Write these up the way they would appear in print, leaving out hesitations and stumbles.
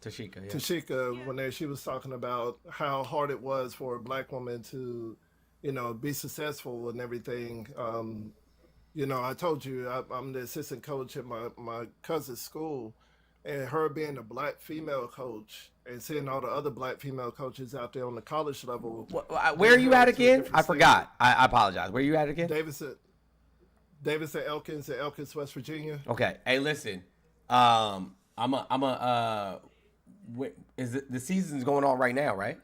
Tashika, yeah. Tashika when she was talking about how hard it was for a black woman to, be successful and everything. I told you I'm the assistant coach at my cousin's school, and her being a black female coach and seeing all the other black female coaches out there on the college level, Where are they're you at held to a again? different I standard. forgot. I apologize. Where are you at again? Davidson, Davidson Elkins at Elkins, West Virginia. Okay. Hey, listen. I'm a. Is it the season's going on right now, right?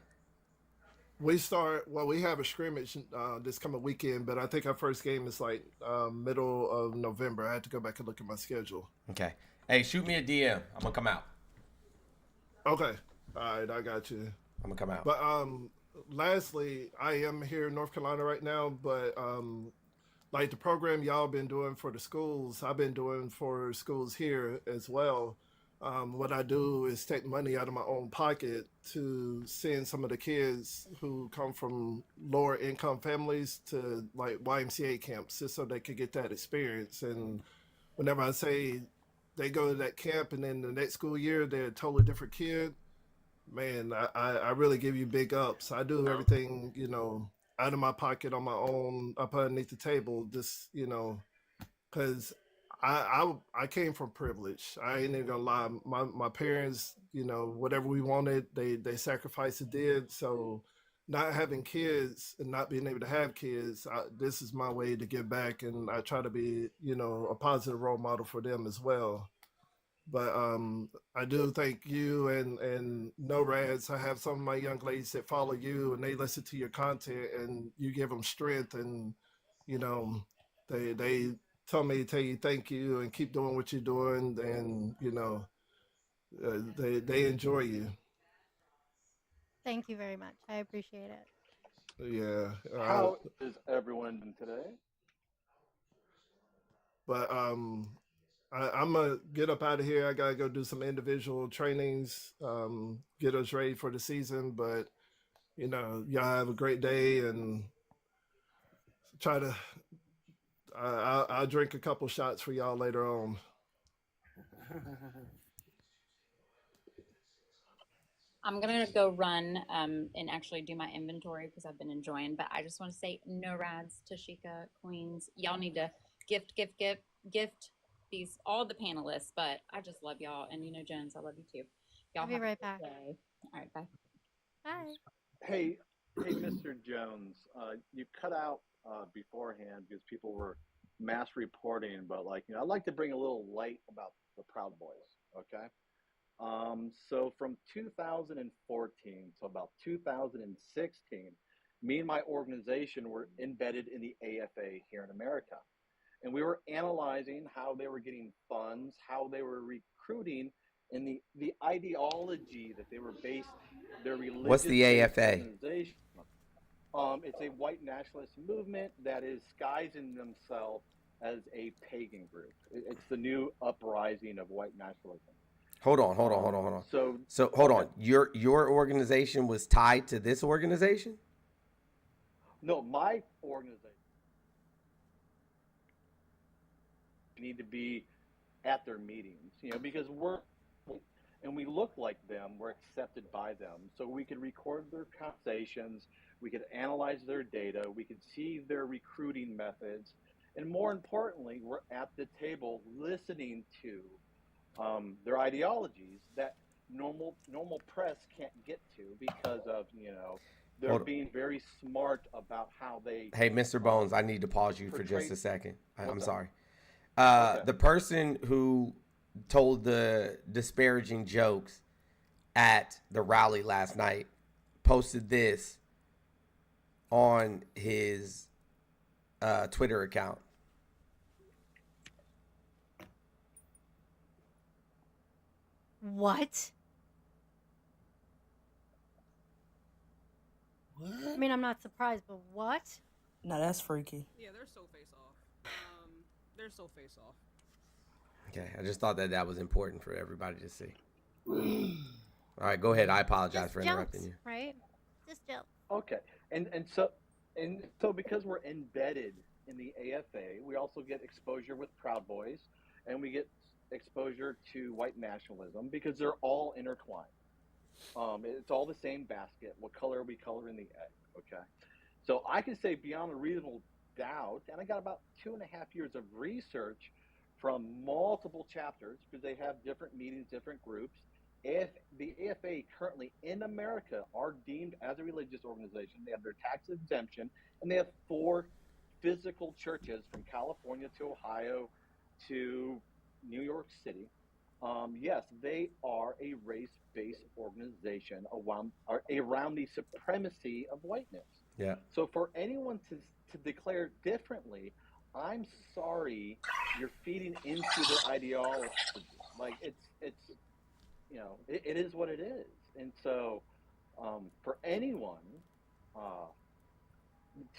We have a scrimmage this coming weekend, but I think our first game is like middle of November. I had to go back and look at my schedule. Okay. Hey, shoot me a DM. I'm gonna come out. Okay, all right, I got you. I'm gonna come out. But lastly, I am here in North Carolina right now, but like the program y'all been doing for the schools, I've been doing for schools here as well. What I do is take money out of my own pocket to send some of the kids who come from lower income families to like YMCA camps just so they could get that experience. And whenever I say they go to that camp and then the next school year they're a totally different kid, man, I really give you big ups. I do everything, out of my pocket on my own, up underneath the table, just, because I came from privilege. I ain't even gonna lie. My parents, whatever we wanted, they sacrificed and did. So not having kids and not being able to have kids, this is my way to give back, and I try to be, a positive role model for them as well. But I do thank you and no rads. I have some of my young ladies that follow you and they listen to your content and you give them strength and you know they tell you thank you and keep doing what you're doing and they enjoy you. Thank you very much. I appreciate it. Yeah. How is everyone doing today? But I'm gonna get up out of here. I gotta go do some individual trainings, get us ready for the season. But y'all have a great day and try to. I'll drink a couple shots for y'all later on. I'm gonna go run and actually do my inventory because I've been enjoying. But I just want to say, no rads, Tashika, Queens. Y'all need to gift these all the panelists. But I just love y'all, and Jones, I love you too. Y'all I'll be have a right good back. day. All right, bye. Bye. Hey, hey, Mr. Jones, you cut out beforehand because people were mass reporting, but I'd like to bring a little light about the Proud Boys. Okay, so from 2014 to about 2016, me and my organization were embedded in the AFA here in America, and we were analyzing how they were getting funds, how they were recruiting, and the ideology that they were based their What's religious the based AFA? organization. It's a white nationalist movement that is disguising themselves as a pagan group. It's the new uprising of white nationalism. Hold on. So So go hold ahead. on. Your organization was tied to this organization? No, my organization need to be at their meetings, because we're and we look like them, we're accepted by them. So we could record their conversations, we could analyze their data, we could see their recruiting methods, and more importantly, we're at the table listening to their ideologies that normal press can't get to because of they're Hold. being very smart about how they Hey, Mr. Bones, I need to pause you for just portray. a second. I'm What's up? sorry. Okay. The person who told the disparaging jokes at the rally last night posted this on his Twitter account. What? I What? mean, I'm not surprised, but what? No, that's freaky. Yeah, they're so face off. They're so face off. Okay, I just thought that was important for everybody to see. All right, go ahead. I apologize Just for interrupting jokes, you. right? Just jokes. Okay, and so because we're embedded in the AFA, we also get exposure with Proud Boys, and we get exposure to white nationalism because they're all intertwined. It's all the same basket. What color are we coloring the egg? Okay. So I can say beyond a reasonable doubt, and I got about 2.5 years of research from multiple chapters because they have different meetings, different groups. If the AFA currently in America are deemed as a religious organization, they have their tax exemption, and they have 4 physical churches from California to Ohio to New York City. Yes, they are a race-based organization around the supremacy of whiteness. Yeah. So for anyone to declare differently, I'm sorry, you're feeding into their ideology. Like it's it is what it is. And so for anyone,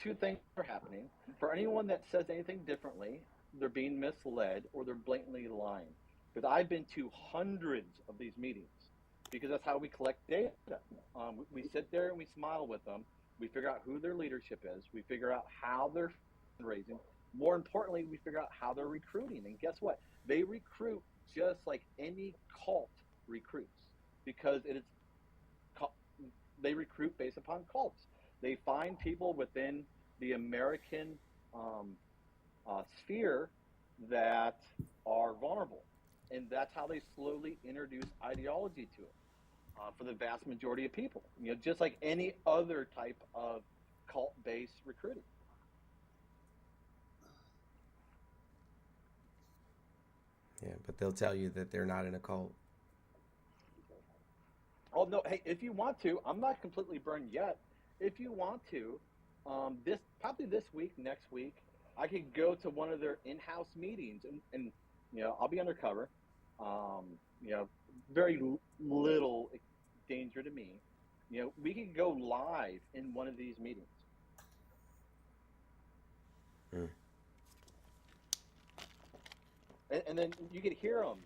2 things are happening. For anyone that says anything differently, they're being misled or they're blatantly lying. Because I've been to hundreds of these meetings because that's how we collect data. We sit there and we smile with them. We figure out who their leadership is. We figure out how they're fundraising. More importantly, we figure out how they're recruiting. And guess what? They recruit just like any cult recruits because they recruit based upon cults. They find people within the American sphere that are vulnerable. And that's how they slowly introduce ideology to it for the vast majority of people. Just like any other type of cult-based recruiting. Yeah, but they'll tell you that they're not in a cult. Oh no! Hey, if you want to, I'm not completely burned yet. If you want to, probably this week, next week, I could go to one of their in-house meetings, and I'll be undercover. Very little danger to me. We could go live in one of these meetings. Mm. And then you could hear them.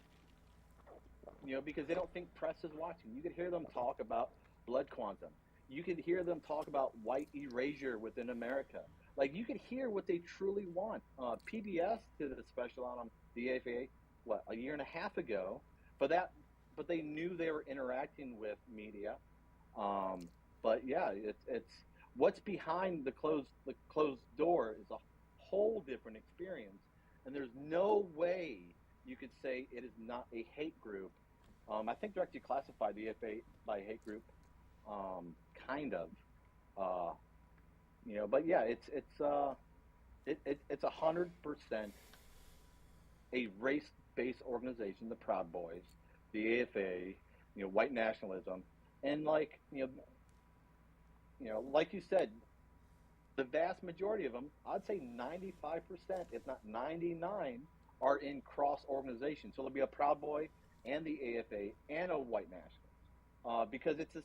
Because they don't think press is watching. You could hear them talk about blood quantum. You could hear them talk about white erasure within America. Like, you could hear what they truly want. PBS did a special on the AFA, a year and a half ago, but they knew they were interacting with media. But yeah, it's what's behind the closed door is a whole different experience, and there's no way you could say it is not a hate group. I think they're actually classified the AFA by hate group, kind of. But yeah, it's 100% a race-based organization. The Proud Boys, the AFA, white nationalism, and like you said, the vast majority of them, I'd say 95%, if not 99, are in cross organizations. So there'll be a Proud Boy and the AFA and a white nationalist, because it's the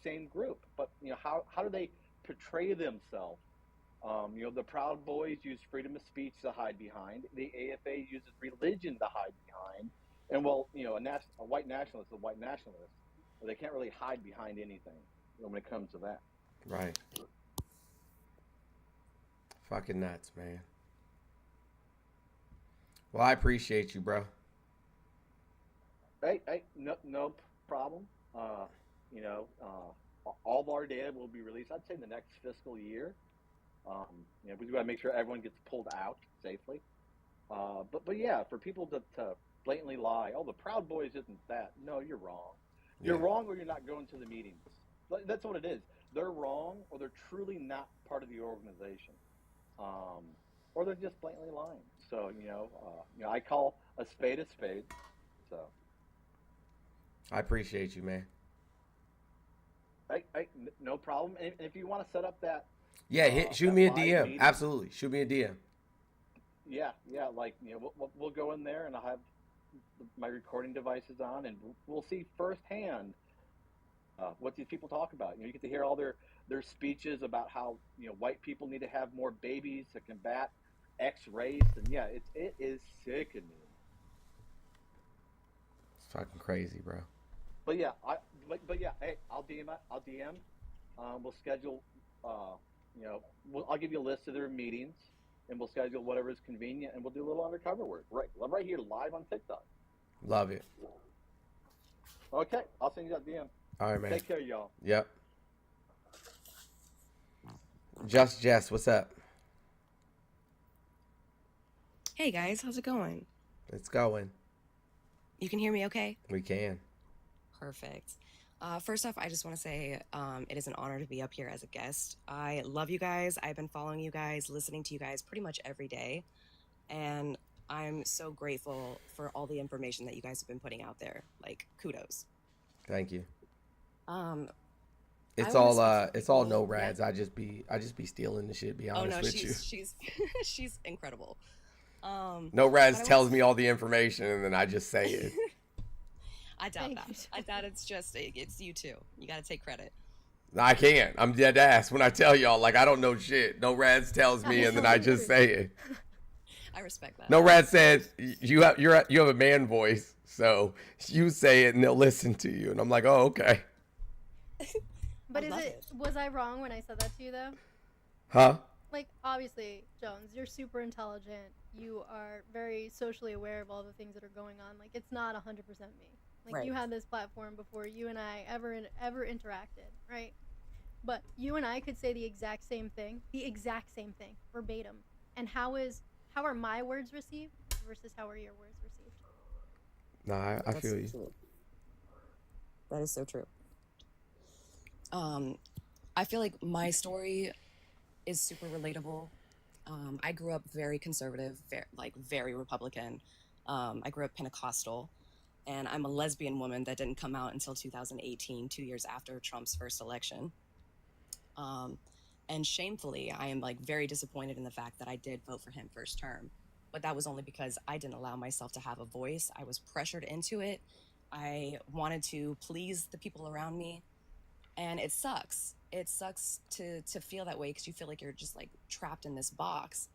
same group. But how do they portray themselves? The Proud Boys use freedom of speech to hide behind. The AFA uses religion to hide behind. And a white nationalist is a white nationalist. Well, they can't really hide behind anything when it comes to that. Right. Fucking nuts, man. Well, I appreciate you, bro. Hey, no problem. All of our data will be released, I'd say, in the next fiscal year. We got to make sure everyone gets pulled out safely. But yeah, for people to blatantly lie, oh, the Proud Boys isn't that. No, you're wrong. You're wrong, or you're not going to the meetings. That's what it is. They're wrong, or they're truly not part of the organization, or they're just blatantly lying. So I call a spade a spade. So I appreciate you, man. No problem. And if you want to set up that, shoot me a live DM. meeting, Absolutely, shoot me a DM. Yeah, we'll go in there, and I'll have my recording devices on, and we'll see firsthand what these people talk about. You get to hear all their speeches about how white people need to have more babies to combat X race, and yeah, it is sickening. It's fucking crazy, bro. But yeah, hey, I'll DM. We'll schedule. I'll give you a list of their meetings. and we'll schedule whatever is convenient, and we'll do a little undercover work right here live on TikTok. Love it. Okay, I'll send you that DM. All right, man. Take care, y'all. Yep. Just Jess, what's up? Hey guys, how's it going? It's going. You can hear me okay? We can. Perfect. First off, I just want to say it is an honor to be up here as a guest. I love you guys. I've been following you guys, listening to you guys pretty much every day. And I'm so grateful for all the information that you guys have been putting out there. Like, kudos. Thank you. Um, It's I wanna all speak for it's all people- no rads. yeah. I just be stealing the shit, be Oh honest no, with you. she's she's incredible. No rads but I tells wanna- me all the information and then I just say it. I doubt Thank that. you. I doubt it's just it's you too. You got to take credit. I can't. I'm dead ass when I tell y'all, like, I don't know shit. No rads tells me and then I just say it. I respect that. No rad says you have a man voice, so you say it and they'll listen to you. And I'm like, oh, okay. But I is love it, was I wrong when I said that to you though? Huh? Like, obviously, Jones, you're super intelligent. You are very socially aware of all the things that are going on. Like, it's not 100% me. Like, Right. you had this platform before you and I ever interacted, right? But you and I could say the exact same thing, verbatim. And how are my words received versus how are your words received? Nah, I feel you. True. That is so true. I feel like my story is super relatable. I grew up very conservative, very Republican. I grew up Pentecostal, and I'm a lesbian woman that didn't come out until 2018, 2 years after Trump's first election. And shamefully, I am like very disappointed in the fact that I did vote for him first term. But that was only because I didn't allow myself to have a voice. I was pressured into it. I wanted to please the people around me. And it sucks. It sucks to feel that way because you feel like you're just like trapped in this box.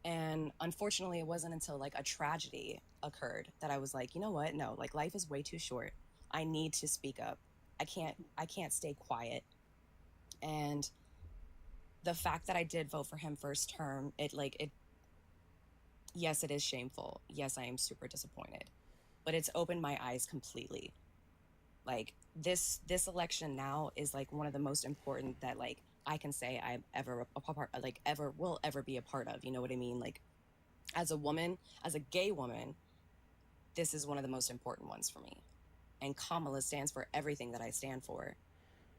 And unfortunately, it wasn't until like a tragedy occurred that I was like, you know what? No, like life is way too short. I need to speak up. I can't stay quiet. And the fact that I did vote for him first term, yes, it is shameful. Yes, I am super disappointed. But it's opened my eyes completely. Like this election now is like one of the most important that like I can say I'm ever a part, like will ever be a part of. You know what I mean? Like as a woman, as a gay woman, this is one of the most important ones for me. And Kamala stands for everything that I stand for.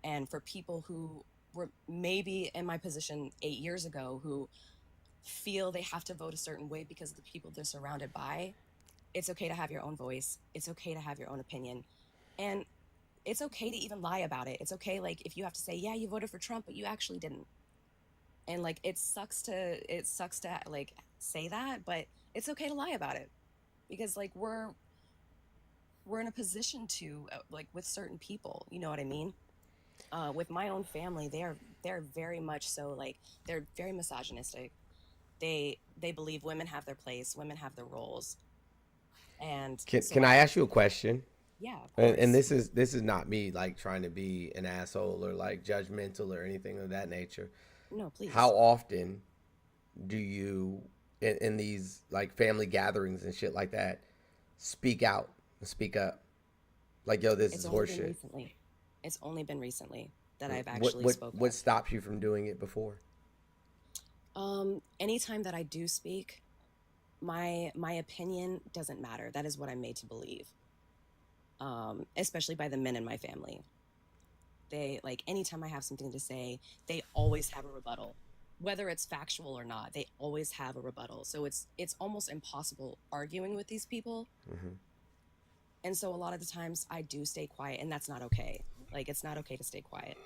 And for people who were maybe in my position 8 years ago who feel they have to vote a certain way because of the people they're surrounded by, it's okay to have your own voice. It's okay to have your own opinion. And it's okay to even lie about it. It's okay, like, if you have to say, yeah, you voted for Trump, but you actually didn't. And, like, it sucks to like, say that, but it's okay to lie about it. Because, like, we're in a position to, like, with certain people, you know what I mean? With my own family, they're very much so, like, they're very misogynistic. They believe women have their place, women have their roles. And Can I ask you a question? Yeah. And this is not me like trying to be an asshole or like judgmental or anything of that nature. No, please. How often do you in these like family gatherings and shit like that speak out, speak up? Like, yo, this is horseshit. It's only been recently that I've actually spoken. What stops you from doing it before? Anytime that I do speak, my opinion doesn't matter. That is what I'm made to believe. Especially by the men in my family. They, like, anytime I have something to say, they always have a rebuttal. Whether it's factual or not, they always have a rebuttal. So it's almost impossible arguing with these people. Mm-hmm. And so a lot of the times I do stay quiet, and that's not okay. Like, it's not okay to stay quiet.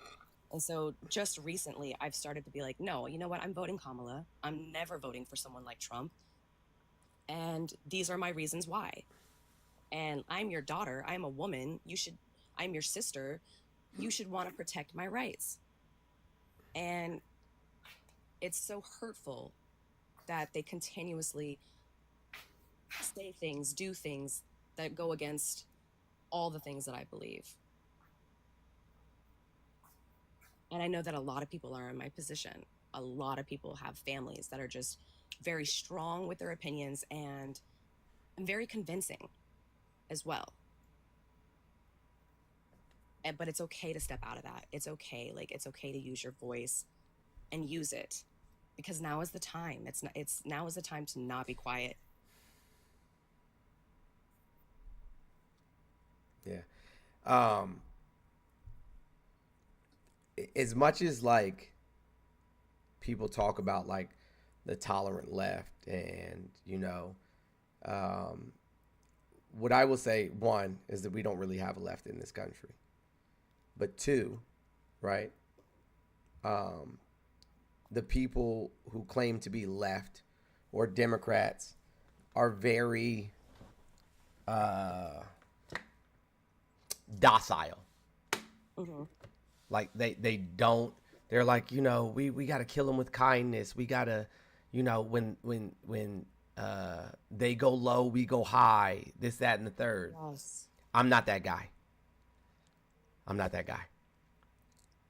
And so just recently, I've started to be like, no, you know what? I'm voting Kamala. I'm never voting for someone like Trump. And these are my reasons why. And I'm your daughter. I'm a woman. I'm your sister. You should want to protect my rights. And it's so hurtful that they continuously say things, do things that go against all the things that I believe. And I know that a lot of people are in my position. A lot of people have families that are just very strong with their opinions and very convincing as well. But it's okay to step out of that. It's okay. Like, it's okay to use your voice and use it, because now is the time. Now is the time to not be quiet. Yeah. As much as like people talk about like the tolerant left, and what I will say, one, is that we don't really have a left in this country. But two, right? The people who claim to be left or Democrats are very docile. Mm-hmm. Like they don't. They're like, we got to kill them with kindness. We got to, when they go low, we go high. This, that, and the third. Yes. I'm not that guy. I'm not that guy.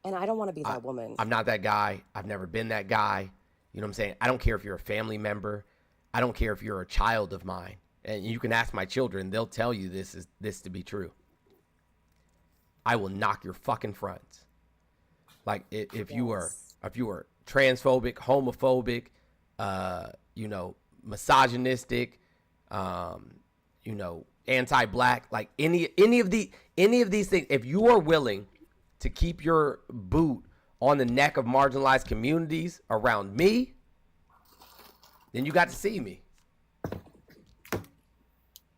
And I don't want to be that woman. I'm not that guy. I've never been that guy. You know what I'm saying? I don't care if you're a family member. I don't care if you're a child of mine. And you can ask my children. They'll tell you this to be true. I will knock your fucking fronts. Like if you were transphobic, homophobic, misogynistic, anti-black, like any of these things, if you are willing to keep your boot on the neck of marginalized communities around me, then you got to see me.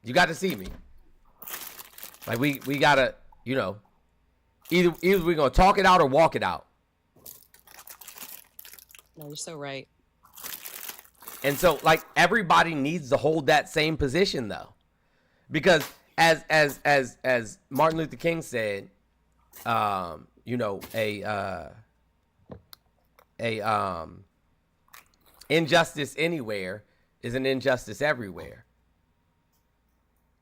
You got to see me. Like we gotta, either we're gonna talk it out or walk it out. No, you're so right. And so, like, everybody needs to hold that same position, though, because as Martin Luther King said, injustice anywhere is an injustice everywhere.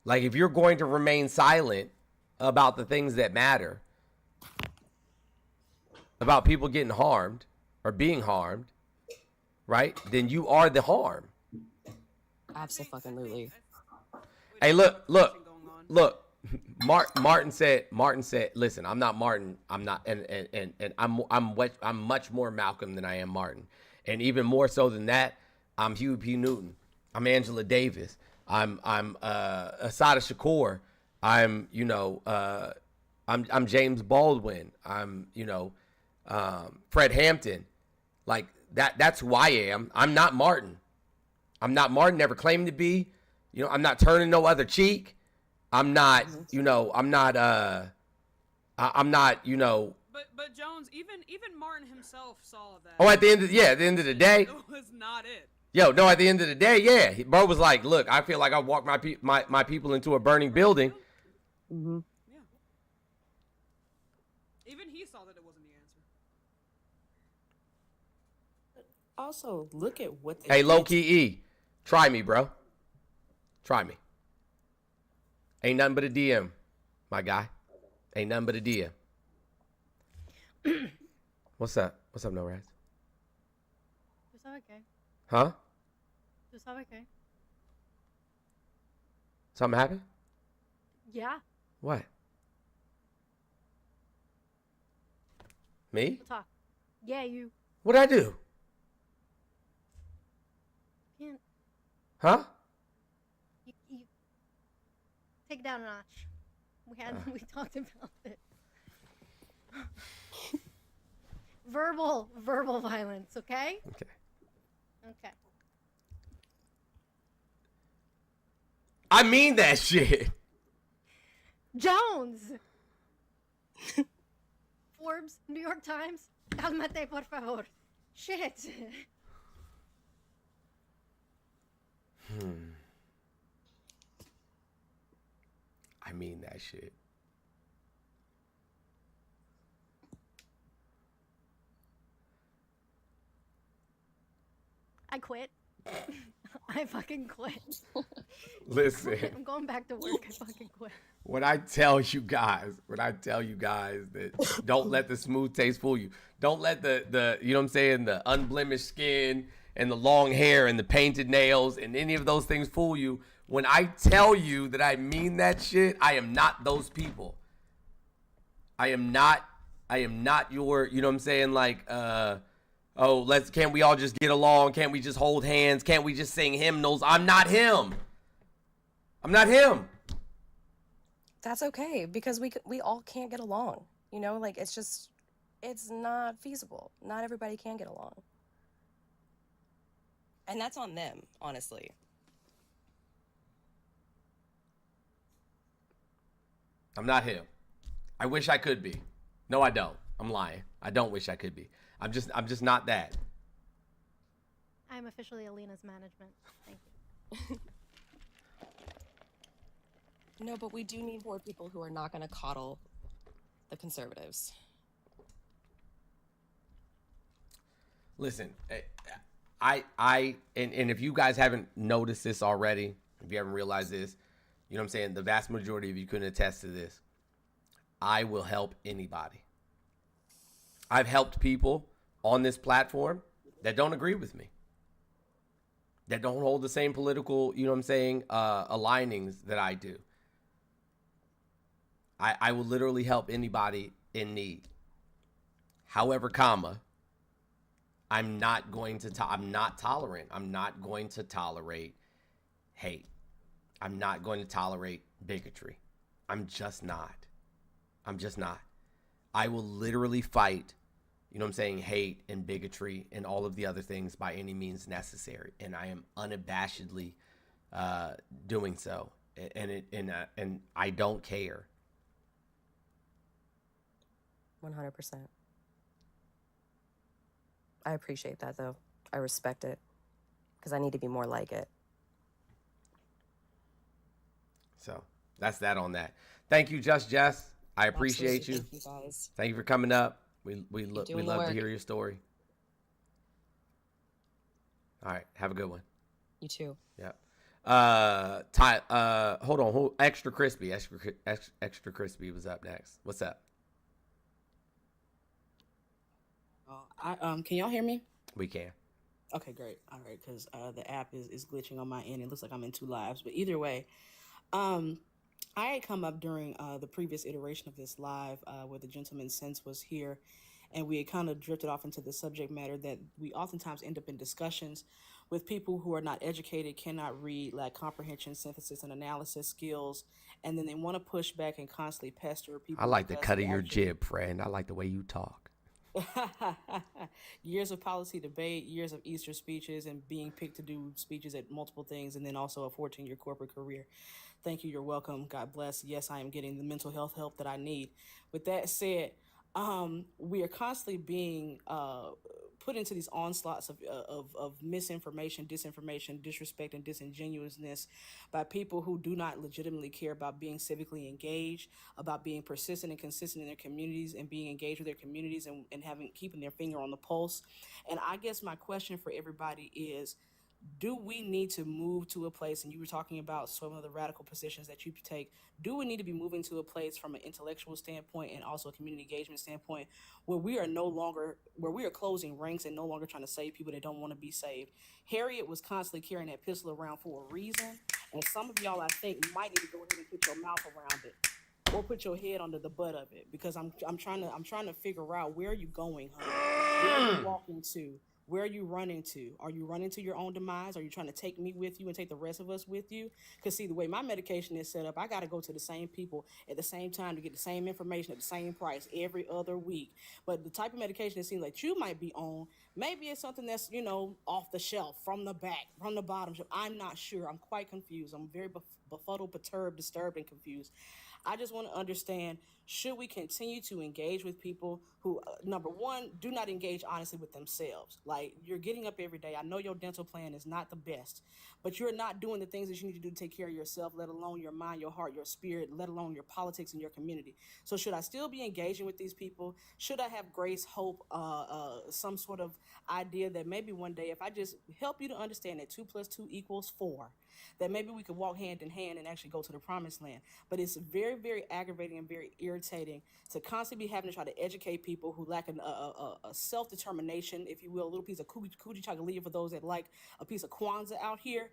Like, if you're going to remain silent about the things that matter, about people getting harmed or being harmed, right? Then you are the harm. Absolutely. Hey, look. Martin said, listen, I'm not Martin. I'm not, and I'm much more Malcolm than I am Martin. And even more so than that, I'm Huey P. Newton. I'm Angela Davis. I'm Assata Shakur. I'm James Baldwin. I'm, Fred Hampton. Like that's who I am. I'm not Martin. Never claimed to be. I'm not turning no other cheek. I'm not, I'm not, But Jones, even Martin himself saw that. Oh, at the end of the day, it was not it. Yo, no, at the end of the day, yeah, bro was like, look, I feel like I walked my people into a burning building. Mm-hmm. Yeah. Even he saw that it wasn't the answer. Also, look at what they Hey, did low key E, try me, bro. Try me. Ain't nothing but a DM, my guy. Ain't nothing but a DM. What's up? What's up, No Raz? Tú sabes qué? Huh? Tú sabes qué? Something happened? Yeah. What? Me? We'll talk. Yeah, you What'd I do? can't. Huh? You take it down a notch. We talked about it. verbal violence. Okay. Okay. Okay. I mean that shit. Jones. Forbes, New York Times. Cálmate, por favor. Shit. I mean that shit. I quit. I fucking quit. Listen, I'm going back to work. I fucking quit. when I tell you guys that don't let the smooth taste fool you. Don't let the you know what I'm saying, the unblemished skin and the long hair and the painted nails and any of those things fool you, when I tell you that I mean that shit, I am not those people. I am not your, you know what I'm saying? Like, can't we all just get along? Can't we just hold hands? Can't we just sing hymnals? I'm not him. I'm not him. That's okay, because we all can't get along. You know, like, it's not feasible. Not everybody can get along. And that's on them, honestly. I'm not him. I wish I could be. No, I don't. I'm lying. I don't wish I could be. I'm just not that. I'm officially Alina's management. Thank you. No, but we do need more people who are not going to coddle the conservatives. Listen, and if you guys haven't noticed this already, if you haven't realized this, you know what I'm saying? The vast majority of you can attest to this. I will help anybody. I've helped people on this platform that don't agree with me, that don't hold the same political, you know what I'm saying, alignings that I do. I will literally help anybody in need. However, I'm not tolerant. I'm not going to tolerate hate. I'm not going to tolerate bigotry. I'm just not. I will literally fight, you know what I'm saying, hate and bigotry and all of the other things by any means necessary. And I am unabashedly doing so. And I don't care. 100%. I appreciate that, though. I respect it, because I need to be more like it. So that's that on that. Thank you, Jess. I appreciate you. Thank you, guys. Thank you for coming up. We love to hear your story. All right, have a good one. You too. Yep. Hold on. Extra crispy was up next. What's up? Can y'all hear me? We can. Okay, great. All right, because the app is glitching on my end. It looks like I'm in two lives, but either way, I had come up during the previous iteration of this live where the gentleman Sense was here, and we had kind of drifted off into the subject matter that we oftentimes end up in discussions with people who are not educated, cannot read, lack comprehension, synthesis, and analysis skills, and then they want to push back and constantly pester people. I like the cut of your jib, friend. I like the way you talk. Years of policy debate, years of Easter speeches, and being picked to do speeches at multiple things, and then also a 14-year corporate career. Thank you. You're welcome. God bless. Yes, I am getting the mental health help that I need. With that said, we are constantly being put into these onslaughts of misinformation, disinformation, disrespect, and disingenuousness by people who do not legitimately care about being civically engaged, about being persistent and consistent in their communities, and being engaged with their communities, and keeping their finger on the pulse. And I guess my question for everybody is, do we need to move to a place, and you were talking about some of the radical positions that you take, do we need to be moving to a place from an intellectual standpoint and also a community engagement standpoint where we are closing ranks and no longer trying to save people that don't want to be saved? Harriet was constantly carrying that pistol around for a reason, and some of y'all, I think, might need to go ahead and put your mouth around it or put your head under the butt of it, because I'm trying to figure out, where are you going, honey? Where are you walking to? Where are you running to? Are you running to your own demise? Are you trying to take me with you and take the rest of us with you? Because see, the way my medication is set up, I got to go to the same people at the same time to get the same information at the same price every other week. But the type of medication it seems like you might be on, maybe it's something that's, off the shelf, from the back, from the bottom shelf. I'm not sure. I'm quite confused. I'm very befuddled, perturbed, disturbed, and confused. I just want to understand, should we continue to engage with people who, number one, do not engage honestly with themselves? Like, you're getting up every day. I know your dental plan is not the best, but you're not doing the things that you need to do to take care of yourself, let alone your mind, your heart, your spirit, let alone your politics and your community. So should I still be engaging with these people? Should I have grace, hope, some sort of idea that maybe one day, if I just help you to understand that 2 + 2 = 4, that maybe we could walk hand in hand and actually go to the promised land? But it's very, very aggravating and very irritating irritating to constantly be having to try to educate people who lack a self-determination, if you will, a little piece of coochie chocolate for those that like a piece of Kwanzaa out here.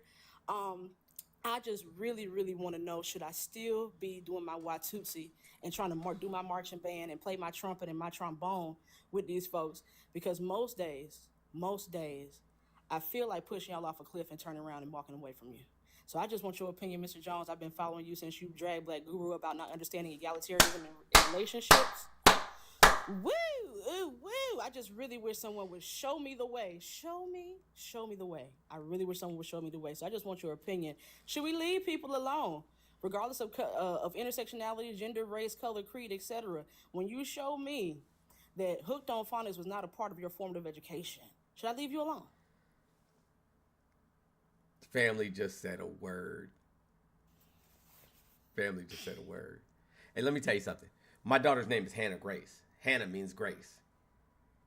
I just really, really want to know, should I still be doing my Watusi and trying to do my marching band and play my trumpet and my trombone with these folks? Because most days, I feel like pushing y'all off a cliff and turning around and walking away from you. So I just want your opinion, Mr. Jones. I've been following you since you dragged Black Guru about not understanding egalitarianism in relationships. Woo, ooh, woo. I just really wish someone would show me the way. Show me the way. I really wish someone would show me the way. So I just want your opinion. Should we leave people alone, regardless of intersectionality, gender, race, color, creed, etc.? When you show me that hooked on phonics was not a part of your formative education, should I leave you alone? Family just said a word. Family just said a word. Hey, let me tell you something. My daughter's name is Hannah Grace. Hannah means grace.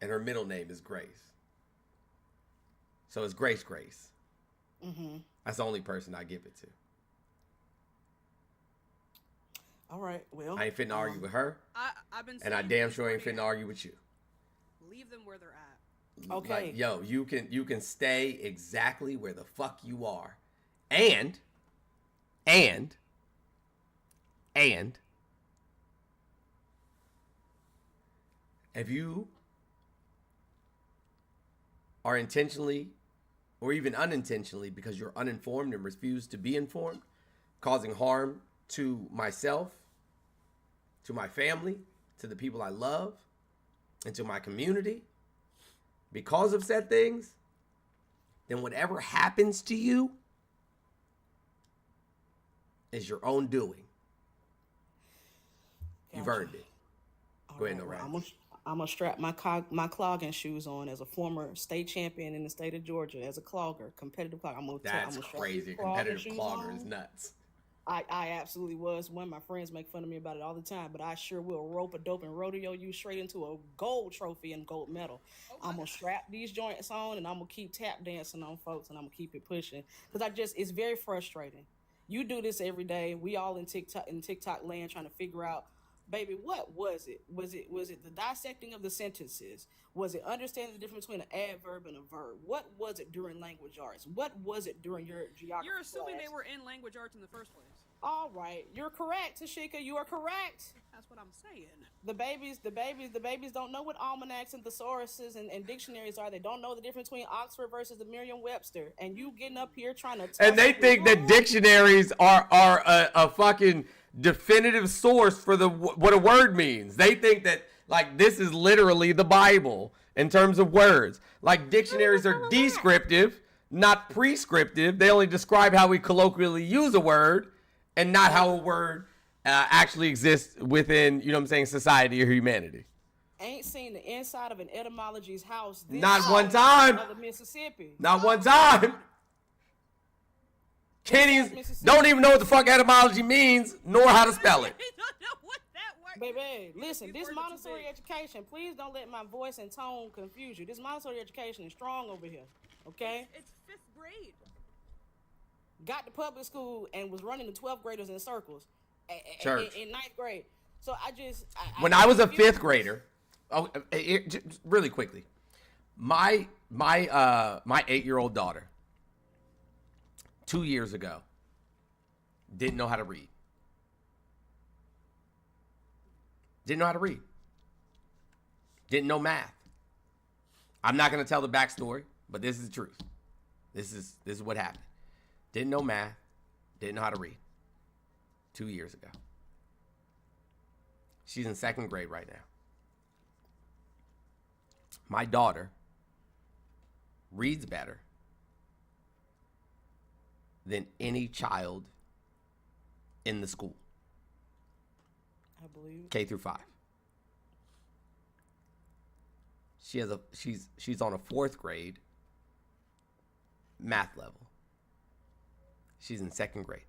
And her middle name is Grace. So it's Grace Grace. Mm-hmm. That's the only person I give it to. All right, well. I ain't finna argue with her. I've been and I damn sure ain't finna argue with you. Leave them where they're at. Okay. Like, yo, you can stay exactly where the fuck you are. And if you are intentionally or even unintentionally, because you're uninformed and refuse to be informed, causing harm to myself, to my family, to the people I love, and to my community, because of said things, then whatever happens to you is your own doing. You've earned it. Go ahead, no I'm gonna strap my clogging shoes on as a former state champion in the state of Georgia as a clogger, competitive clogger. That's crazy. Competitive clogger is nuts. I absolutely was. One of my friends make fun of me about it all the time, but I sure will rope a dope and rodeo you straight into a gold trophy and gold medal. I'm going to strap these joints on and I'm going to keep tap dancing on folks and I'm going to keep it pushing. Because it's very frustrating. You do this every day. We all in TikTok land trying to figure out, baby, what was it? Was it the dissecting of the sentences? Was it understanding the difference between an adverb and a verb? What was it during language arts? What was it during your geography You're assuming class? they were in language arts in the first place. All right, you're correct, Tashika. You are correct. That's what I'm saying. The babies don't know what almanacs and thesauruses and dictionaries are. They don't know the difference between Oxford versus the Merriam-Webster. And you getting up here trying to... And they think that dictionaries are a fucking definitive source for what a word means. They think that, like, this is literally the Bible in terms of words. Like, dictionaries are descriptive, not prescriptive. They only describe how we colloquially use a word and not how a word actually exists within, you know what I'm saying, society or humanity. Ain't seen the inside of an etymology's house. Not one time. Of Mississippi. Not one time. Don't even know what the fuck etymology means, nor how to spell it. He don't know what that word. Baby, listen, this Montessori education, please don't let my voice and tone confuse you. This Montessori education is strong over here, okay? It's 5th grade. Got to public school and was running the 12th graders in circles in 9th grade. So when I was a 5th grader, really quickly, my 8-year-old daughter 2 years ago didn't know how to read. Didn't know how to read. Didn't know math. I'm not going to tell the backstory, but this is the truth. This is what happened. Didn't know math. Didn't know how to read. 2 years ago. She's in 2nd grade right now. My daughter reads better than any child in the school. I believe. K through 5. She's on a 4th grade math level. She's in 2nd grade.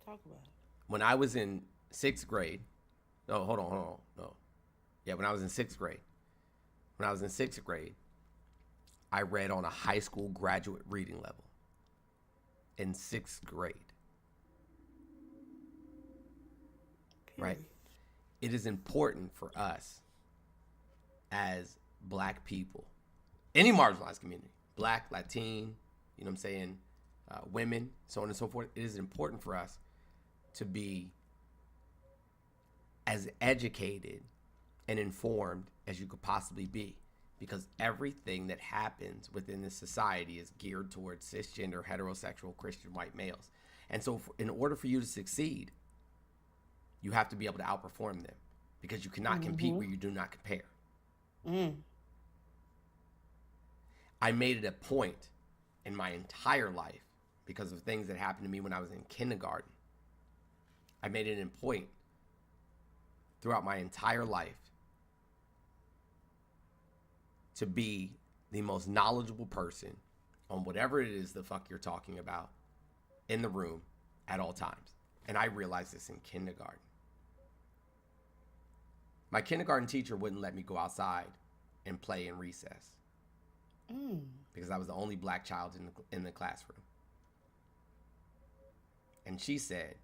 Talk about it. When I was in 6th grade, no, hold on. No. Yeah, when I was in 6th grade. I read on a high school graduate reading level. In 6th grade. right? Period. It is important for us as Black people, any marginalized community, Black, Latin, you know what I'm saying, women, so on and so forth. It is important for us to be as educated and informed as you could possibly be, because everything that happens within this society is geared towards cisgender, heterosexual, Christian, white males. And so in order for you to succeed, you have to be able to outperform them, because you cannot compete where you do not compare. I made it a point in my entire life, because of things that happened to me when I was in kindergarten. I made it a point throughout my entire life to be the most knowledgeable person on whatever it is the fuck you're talking about in the room at all times. And I realized this in kindergarten. My kindergarten teacher wouldn't let me go outside and play in recess because I was the only Black child in the classroom. And she said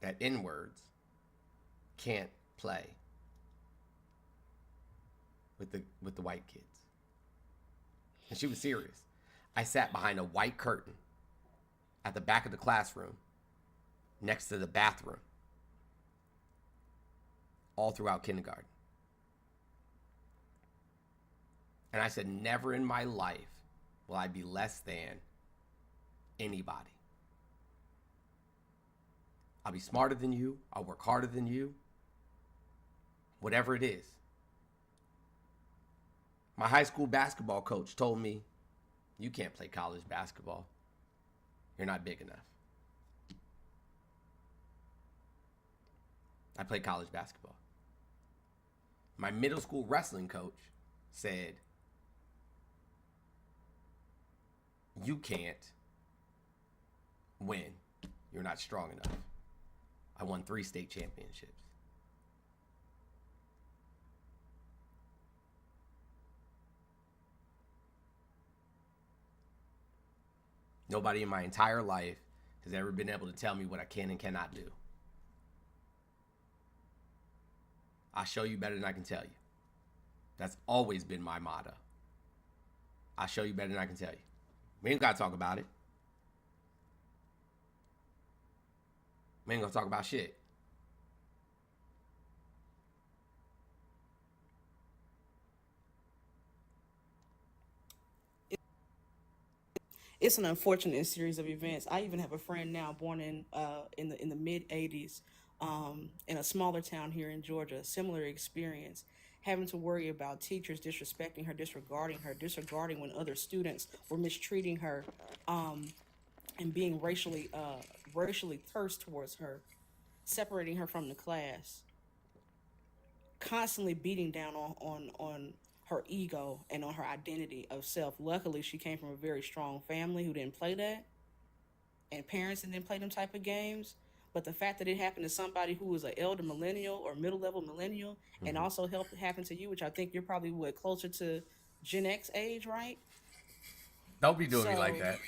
that N-words can't play with the white kids. And she was serious. I sat behind a white curtain at the back of the classroom next to the bathroom all throughout kindergarten. And I said, never in my life will I be less than anybody. I'll be smarter than you. I'll work harder than you. Whatever it is. My high school basketball coach told me, you can't play college basketball. You're not big enough. I played college basketball. My middle school wrestling coach said, you can't win. You're not strong enough. I won 3 state championships. Nobody in my entire life has ever been able to tell me what I can and cannot do. I'll show you better than I can tell you. That's always been my motto. I'll show you better than I can tell you. We ain't got to talk about it. We ain't going to talk about shit. It's an unfortunate series of events. I even have a friend now born in the mid '80s, in a smaller town here in Georgia. Similar experience, having to worry about teachers disrespecting her, disregarding when other students were mistreating her, and being racially terse towards her, separating her from the class, constantly beating down on her ego and on her identity of self. Luckily, she came from a very strong family who didn't play that, and parents that didn't play them type of games. But the fact that it happened to somebody who was an elder millennial or middle level millennial, and also helped happen to you, which I think you're probably closer to Gen X age, right? Don't be doing me like that.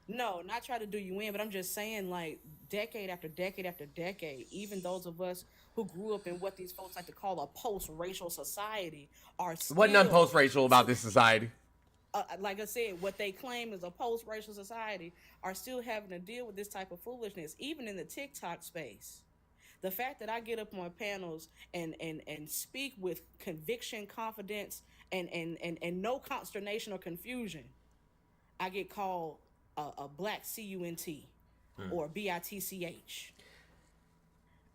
No, not try to do you in, but I'm just saying, like, decade after decade after decade, even those of us who grew up in what these folks like to call a post-racial society are still... What none post-racial about this society? Like I said, what they claim is a post-racial society are still having to deal with this type of foolishness, even in the TikTok space. The fact that I get up on panels and speak with conviction, confidence, and no consternation or confusion, I get called a black CUNT or BITCH.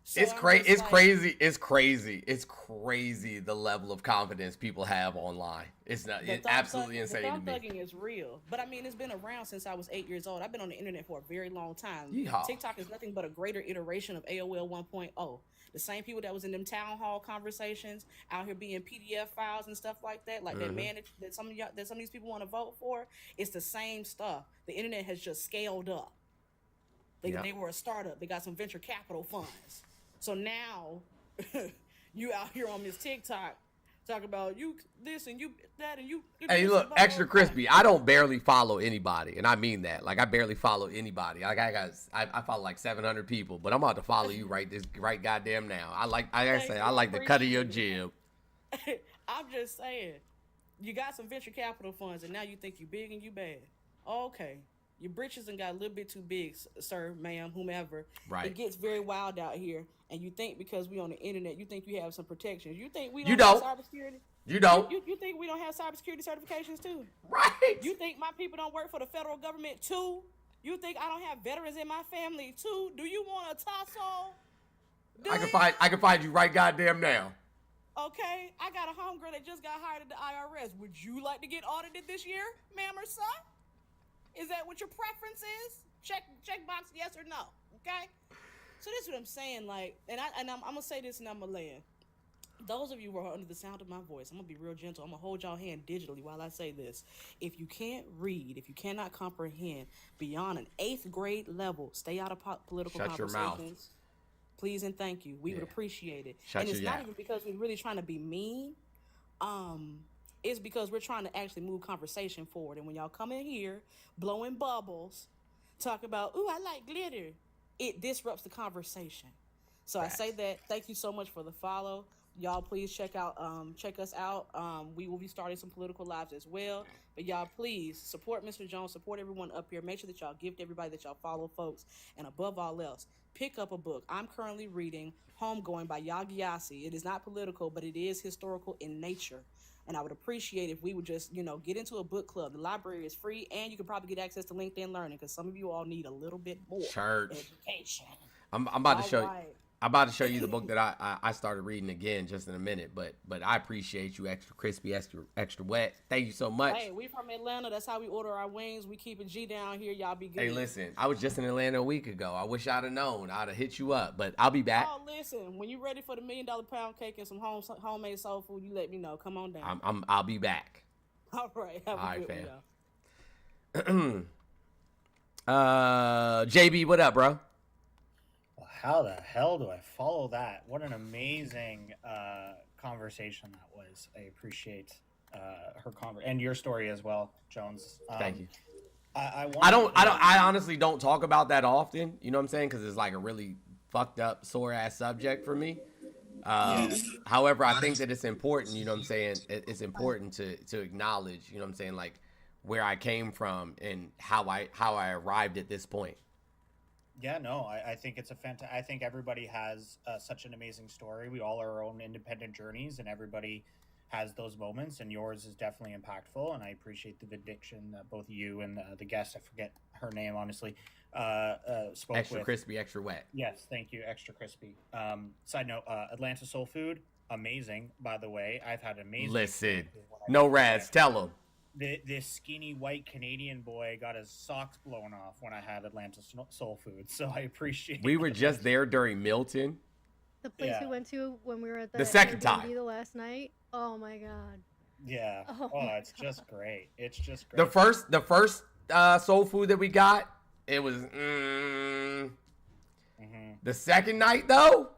So It's crazy. It's crazy. It's crazy. It's crazy the level of confidence people have online. It's not. It's absolutely insane to me. The thought thugging is real, but I mean, it's been around since I was 8 years old. I've been on the internet for a very long time. Yeehaw. TikTok is nothing but a greater iteration of AOL 1.0. The same people that was in them town hall conversations out here being PDF files and stuff like that, like that man that some of these people want to vote for. It's the same stuff. The internet has just scaled up. They were a startup. They got some venture capital funds. So now you out here on this TikTok Talk about you this and you that and you. Hey, this look, and blah, extra blah, blah. crispy. I don't barely follow anybody, and I mean that. Like, I barely follow anybody. Like, I follow like 700 people, but I'm about to follow you right goddamn now. I like the cut of your jib. I'm just saying, you got some venture capital funds, and now you think you big and you bad. Okay, your britches and got a little bit too big, sir, ma'am, whomever. Right. It gets very wild out here, and you think because we on the internet, you think you have some protections. You think we You don't don't. have cybersecurity? You don't. You think we don't have cybersecurity certifications too? Right. You think my people don't work for the federal government too? You think I don't have veterans in my family too? Do you want a tussle? I can find you right goddamn now. Okay, I got a homegirl that just got hired at the IRS. Would you like to get audited this year, ma'am or sir? Is that what your preference is? Check box yes or no. Okay. So this is what I'm saying. Like, and I'm gonna say this and I'm gonna land. Those of you who are under the sound of my voice, I'm gonna be real gentle. I'm gonna hold y'all hand digitally while I say this. If you can't read, if you cannot comprehend beyond an 8th grade level, stay out of political Shut your conversations. mouth. Please and thank you. We would appreciate it. Shut and it's your not yap. even because we're really trying to be mean. It's because we're trying to actually move conversation forward. And when y'all come in here blowing bubbles, talk about, ooh, I like glitter, it disrupts the conversation. So I say that. Thank you so much for the follow. Y'all please check us out. We will be starting some political lives as well. But y'all please support Mr. Jones, support everyone up here. Make sure that y'all gift everybody that y'all follow, folks. And above all else, pick up a book. I'm currently reading Homegoing by Yagyasi. It is not political, but it is historical in nature. And I would appreciate if we would just, get into a book club. The library is free, and you can probably get access to LinkedIn Learning because some of you all need a little bit more education. I'm about to show you. I'm about to show you the book that I started reading again just in a minute, but I appreciate you, extra crispy, extra wet. Thank you so much. Hey, we from Atlanta. That's how we order our wings. We keep it G down here. Y'all be good. Hey, listen, I was just in Atlanta a week ago. I wish I'd have known. I'd have hit you up, but I'll be back. Oh, listen, when you ready for the $1 million pound cake and some homemade soul food, you let me know. Come on down. I'll be back. All right, have a good one, y'all. JB, what up, bro? How the hell do I follow that? What an amazing conversation that was. I appreciate her and your story as well, Jones. Thank you. I honestly don't talk about that often. You know what I'm saying? Because it's like a really fucked up, sore ass subject for me. However, I think that it's important. You know what I'm saying? It's important to acknowledge. You know what I'm saying? Like where I came from and how I arrived at this point. Yeah, no, I think it's I think everybody has such an amazing story. We all are our own independent journeys, and everybody has those moments, and yours is definitely impactful. And I appreciate the vindication that both you and the guest, I forget her name, honestly, spoke extra with. Crispy, extra wet. Yes, thank you, extra crispy. Side note, Atlanta Soul Food, amazing, by the way. I've had amazing. Listen, no Raz, tell them. This skinny white Canadian boy got his socks blown off when I had Atlanta Soul Food, so I appreciate. We were just there during Milton. The place we went to when we were at the second Airbnb time the last night. Oh my god. Yeah. Oh, it's just great. It's just great. The first soul food that we got, it was. The second night though.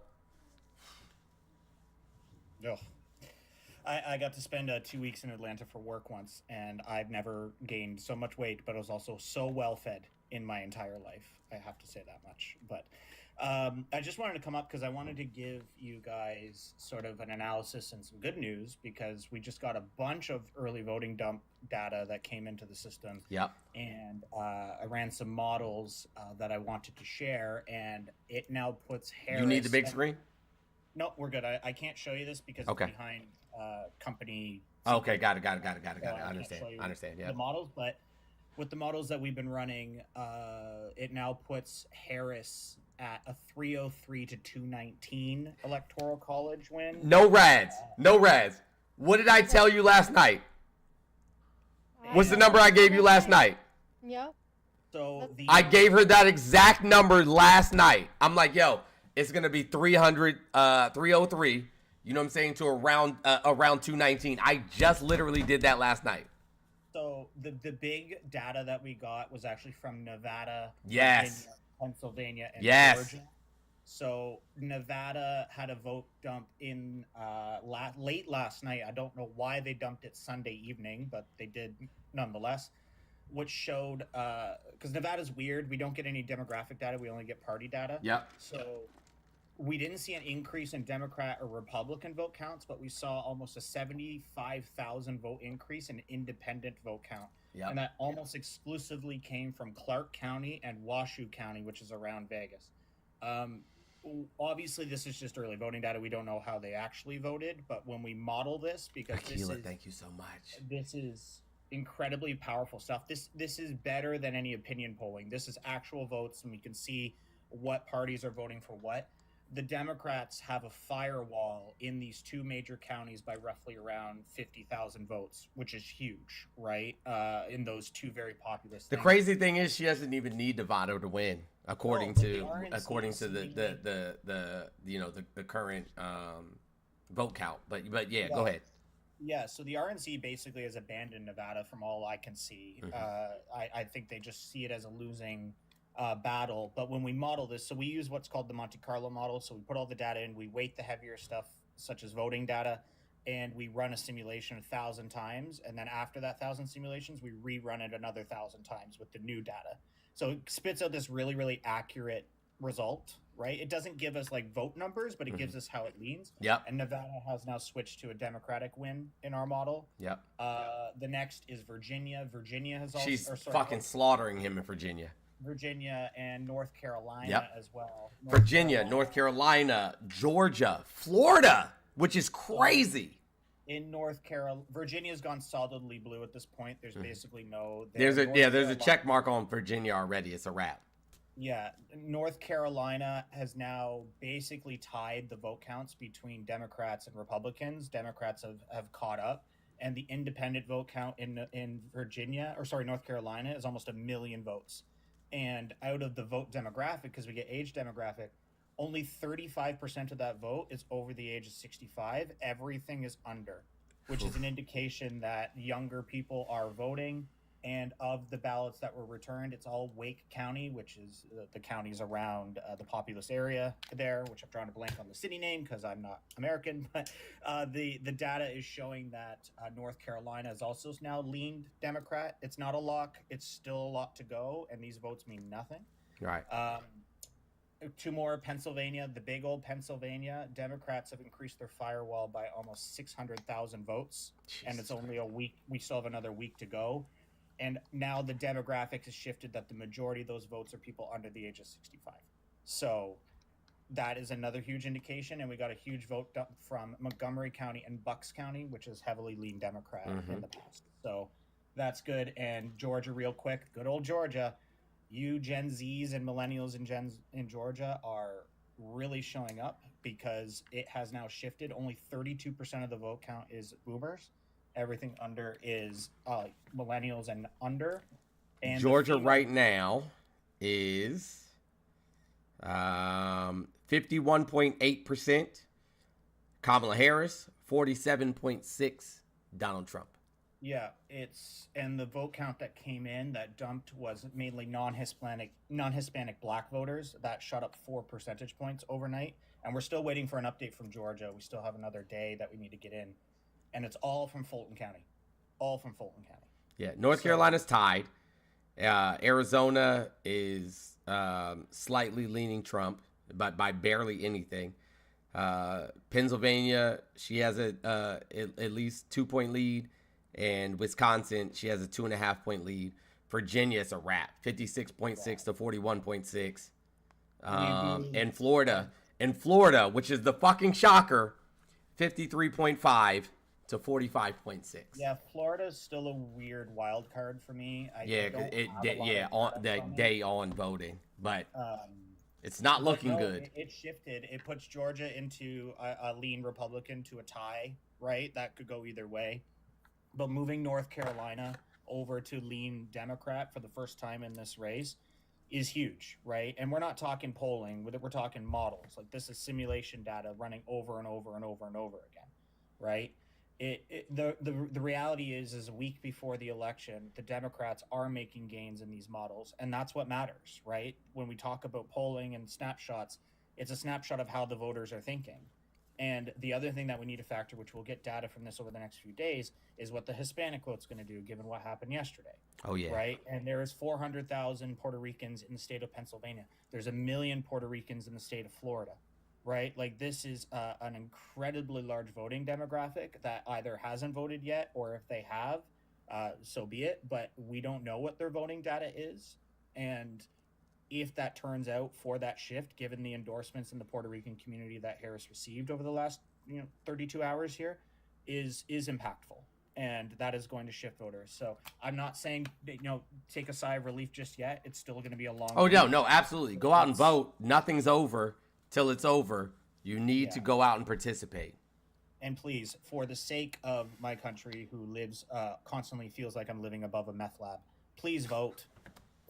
Ugh. I got to spend 2 weeks in Atlanta for work once, and I've never gained so much weight, but I was also so well fed in my entire life. I have to say that much. But I just wanted to come up because I wanted to give you guys sort of an analysis and some good news, because we just got a bunch of early voting dump data that came into the system. Yep. And I ran some models that I wanted to share, and it now puts Harris. You need the big screen? No, we're good. I can't show you this because it's behind company. Okay, got it. I understand. Yeah. The models, but with the models that we've been running, it now puts Harris at a 303 to 219 electoral college win. No Raz. What did I tell you last night? What's the number I gave you last night? Yep. So I gave her that exact number last night. I'm like, yo, it's gonna be 303. You know what I'm saying, to around 219. I just literally did that last night. So the big data that we got was actually from Nevada, yes, Virginia, Pennsylvania, and yes, Georgia. So Nevada had a vote dump in late last night. I don't know why they dumped it Sunday evening, but they did nonetheless, which showed because Nevada's weird. We don't get any demographic data. We only get party data. Yep. So we didn't see an increase in Democrat or Republican vote counts, but we saw almost a 75,000 vote increase in independent vote count. Yep. And that almost exclusively came from Clark County and Washoe County, which is around Vegas. Obviously, this is just early voting data. We don't know how they actually voted, but when we model this, because Akila, thank you so much. This is incredibly powerful stuff. This is better than any opinion polling. This is actual votes, and we can see what parties are voting for what. The Democrats have a firewall in these two major counties by roughly around 50,000 votes, which is huge, right? In those two very populous. The crazy thing is, she doesn't even need Devado to win, according to the current vote count. But yeah, go ahead. Yeah, so the RNC basically has abandoned Nevada from all I can see. I think they just see it as a losing battle. But when we model this, so we use what's called the Monte Carlo model. So we put all the data in, we weight the heavier stuff, such as voting data, and we run a simulation 1,000 times. And then after that 1,000 simulations, we rerun it another 1,000 times with the new data. So it spits out this really, really accurate result, right? It doesn't give us like vote numbers, but it gives us how it leans. Yep. And Nevada has now switched to a Democratic win in our model. Yep. The next is Virginia. Virginia has also... She's fucking slaughtering him in Virginia. Virginia and North Carolina as well. North Carolina, Georgia, Florida, which is crazy. In North Carolina, Virginia's gone solidly blue at this point. There's basically no... There's a check mark on Virginia already. It's a wrap. Yeah, North Carolina has now basically tied the vote counts between Democrats and Republicans. Democrats have caught up, and the independent vote count in North Carolina is almost 1 million votes. And out of the vote demographic, because we get age demographic, only 35% of that vote is over the age of 65. Everything is under, which is an indication that younger people are voting. And of the ballots that were returned, it's all Wake County, which is the counties around the populous area there, which I'm trying to blank on the city name because I'm not American. But the data is showing that North Carolina has also now leaned Democrat. It's not a lock. It's still a lot to go, and these votes mean nothing. Right. Two more, Pennsylvania, the big old Pennsylvania. Democrats have increased their firewall by almost 600,000 votes, and it's only a week. We still have another week to go. And now the demographics has shifted that the majority of those votes are people under the age of 65. So that is another huge indication. And we got a huge vote from Montgomery County and Bucks County, which is heavily lean Democrat in the past. So that's good. And Georgia, real quick, good old Georgia. You Gen Zs and millennials in Georgia are really showing up because it has now shifted. Only 32% of the vote count is boomers. Everything under is millennials and under. And Georgia right now is 51.8% Kamala Harris, 47.6% Donald Trump. Yeah, and the vote count that came in that dumped was mainly non-Hispanic Black voters. That shot up 4 percentage points overnight, and we're still waiting for an update from Georgia. We still have another day that we need to get in. And it's all from Fulton County. Yeah, North Carolina's tied. Arizona is slightly leaning Trump, but by barely anything. Pennsylvania, she has at least 2-point lead. And Wisconsin, she has a 2.5-point lead. Virginia, it's a wrap, 56.6 to 41.6. And Florida, which is the fucking shocker, 53.5 to 45.6. Yeah, Florida's still a weird wild card for me. Day on voting, but it's not looking good. It shifted. It puts Georgia into a lean Republican to a tie, right? That could go either way. But moving North Carolina over to lean Democrat for the first time in this race is huge, right? And we're not talking polling, we're talking models. Like, this is simulation data running over and over and over and over again, right? The reality is a week before the election, the Democrats are making gains in these models, and that's what matters, right? When we talk about polling and snapshots, It's a snapshot of how the voters are thinking. And the other thing that we need to factor, which we'll get data from this over the next few days, is what the Hispanic vote's going to do, given what happened yesterday. Oh, yeah. Right? And there is 400,000 Puerto Ricans in the state of Pennsylvania. There's 1 million Puerto Ricans in the state of Florida. Right? Like, this is an incredibly large voting demographic that either hasn't voted yet, or if they have, so be it. But we don't know what their voting data is. And if that turns out for that shift, given the endorsements in the Puerto Rican community that Harris received over the last 32 hours here, is impactful, and that is going to shift voters. So I'm not saying take a sigh of relief just yet. It's still going to be a long. Oh no, absolutely. Go out and vote. Nothing's over till it's over. You need to go out and participate. And please, for the sake of my country, who lives constantly feels like I'm living above a meth lab, please vote.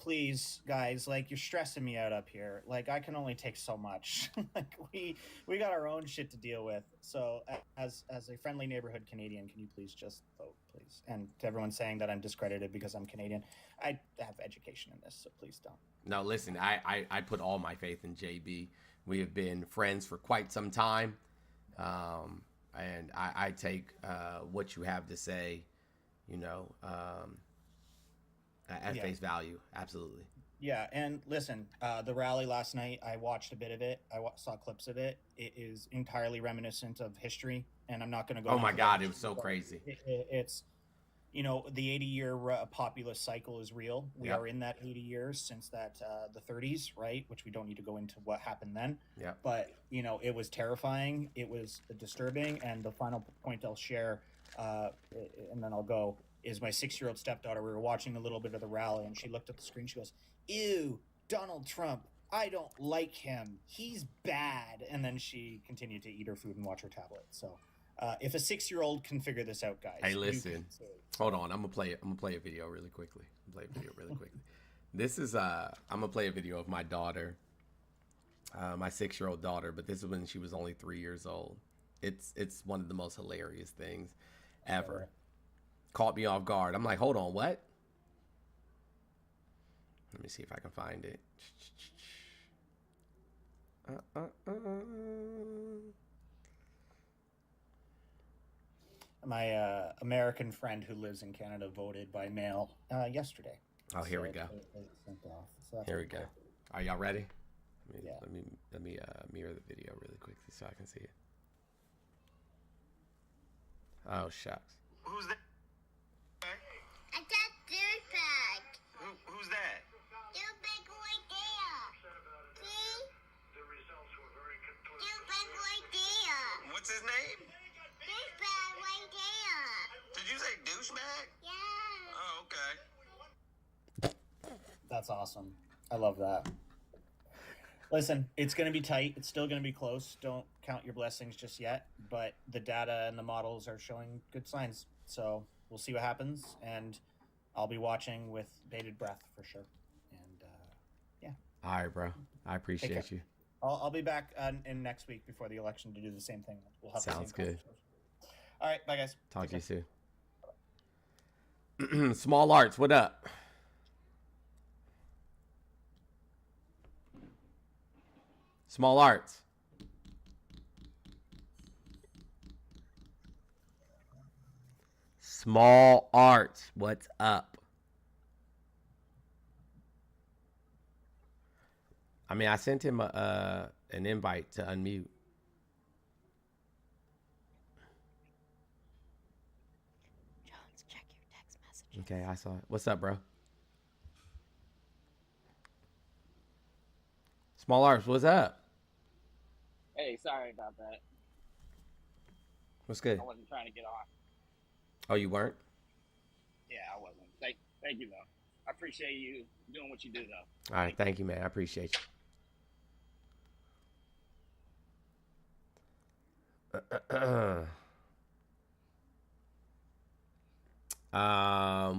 Please, guys, like, you're stressing me out up here. Like, I can only take so much. Like, we got our own shit to deal with. So as a friendly neighborhood Canadian, can you please just vote, please? And to everyone saying that I'm discredited because I'm Canadian, I have education in this, so please don't. No, listen, I put all my faith in JB. We have been friends for quite some time. And I take what you have to say, at face value. Absolutely. Yeah, and listen, the rally last night, I watched a bit of it. I saw clips of it. It is entirely reminiscent of history, and I'm not going to go. Oh my God, it was so crazy. It's, the 80-year populist cycle is real. We are in that 80 years since that the 30s, right? Which we don't need to go into what happened then. Yeah. But it was terrifying. It was disturbing, and the final point I'll share, and then I'll go, is my 6-year-old stepdaughter. We were watching a little bit of the rally, and she looked at the screen. She goes, "Ew, Donald Trump. I don't like him. He's bad." And then she continued to eat her food and watch her tablet. So, if a 6-year-old can figure this out, guys. Hey, listen. Hold on. I'm gonna play a video really quickly. This is I'm gonna play a video of my daughter, my 6-year-old daughter. But this is when she was only 3 years old. It's one of the most hilarious things ever. Caught me off guard. I'm like, hold on, what? Let me see if I can find it. My American friend who lives in Canada voted by mail yesterday. Oh, here we go. Here we go. Are y'all ready? Let me mirror the video really quickly so I can see it. Oh, shucks. Who's that? I got douchebag. Who's that? Douchebag right there. See? The results were very conclusive. Douchebag right there. What's his name? Douchebag right there. Did you say douchebag? Yeah. Oh, okay. That's awesome. I love that. Listen, it's going to be tight. It's still going to be close. Don't count your blessings just yet. But the data and the models are showing good signs. So we'll see what happens. And I'll be watching with bated breath for sure. And yeah. All right, bro. I appreciate you. I'll be back in next week before the election to do the same thing. We'll have Sounds good. All right. Bye, guys. Talk to you soon. Small Arts, what up? Small Arts. Small Arts, what's up? I mean, I sent him an invite to unmute. Jones, check your text messages. Okay, I saw it. What's up, bro? Small Arts, what's up? Hey, sorry about that. What's good? I wasn't trying to get on. Oh, you weren't? Yeah, I wasn't. Thank you, though. I appreciate you doing what you do, though. All right, thank you, man. I appreciate you.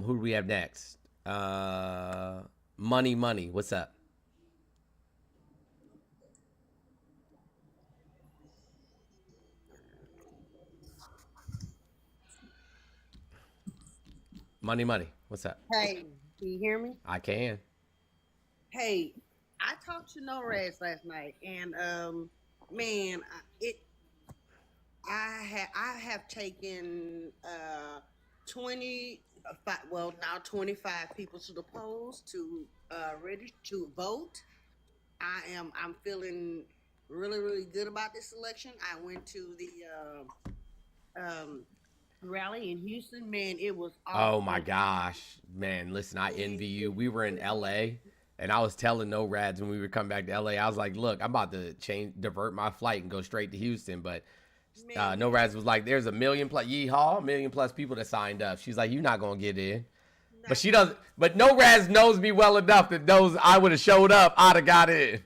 Who do we have next? Money. What's up? Money. What's up? Hey, do you hear me? I can. Hey, I talked to No Reds last night, and man, I have taken 25, well now 25 people to the polls to ready to vote. I'm feeling really good about this election. I went to the rally in Houston. Man, it was Oh my awesome. gosh, man! Listen, I envy you. We were in LA, and I was telling No Rads when we were coming back to LA. I was like, "Look, I'm about to divert my flight and go straight to Houston." But Man, No Rads was like, "There's a million plus yeehaw, a million plus people that signed up." She's like, "You're not gonna get in." But she doesn't. But No Rads knows me well enough that knows I would have showed up. I'd have got in.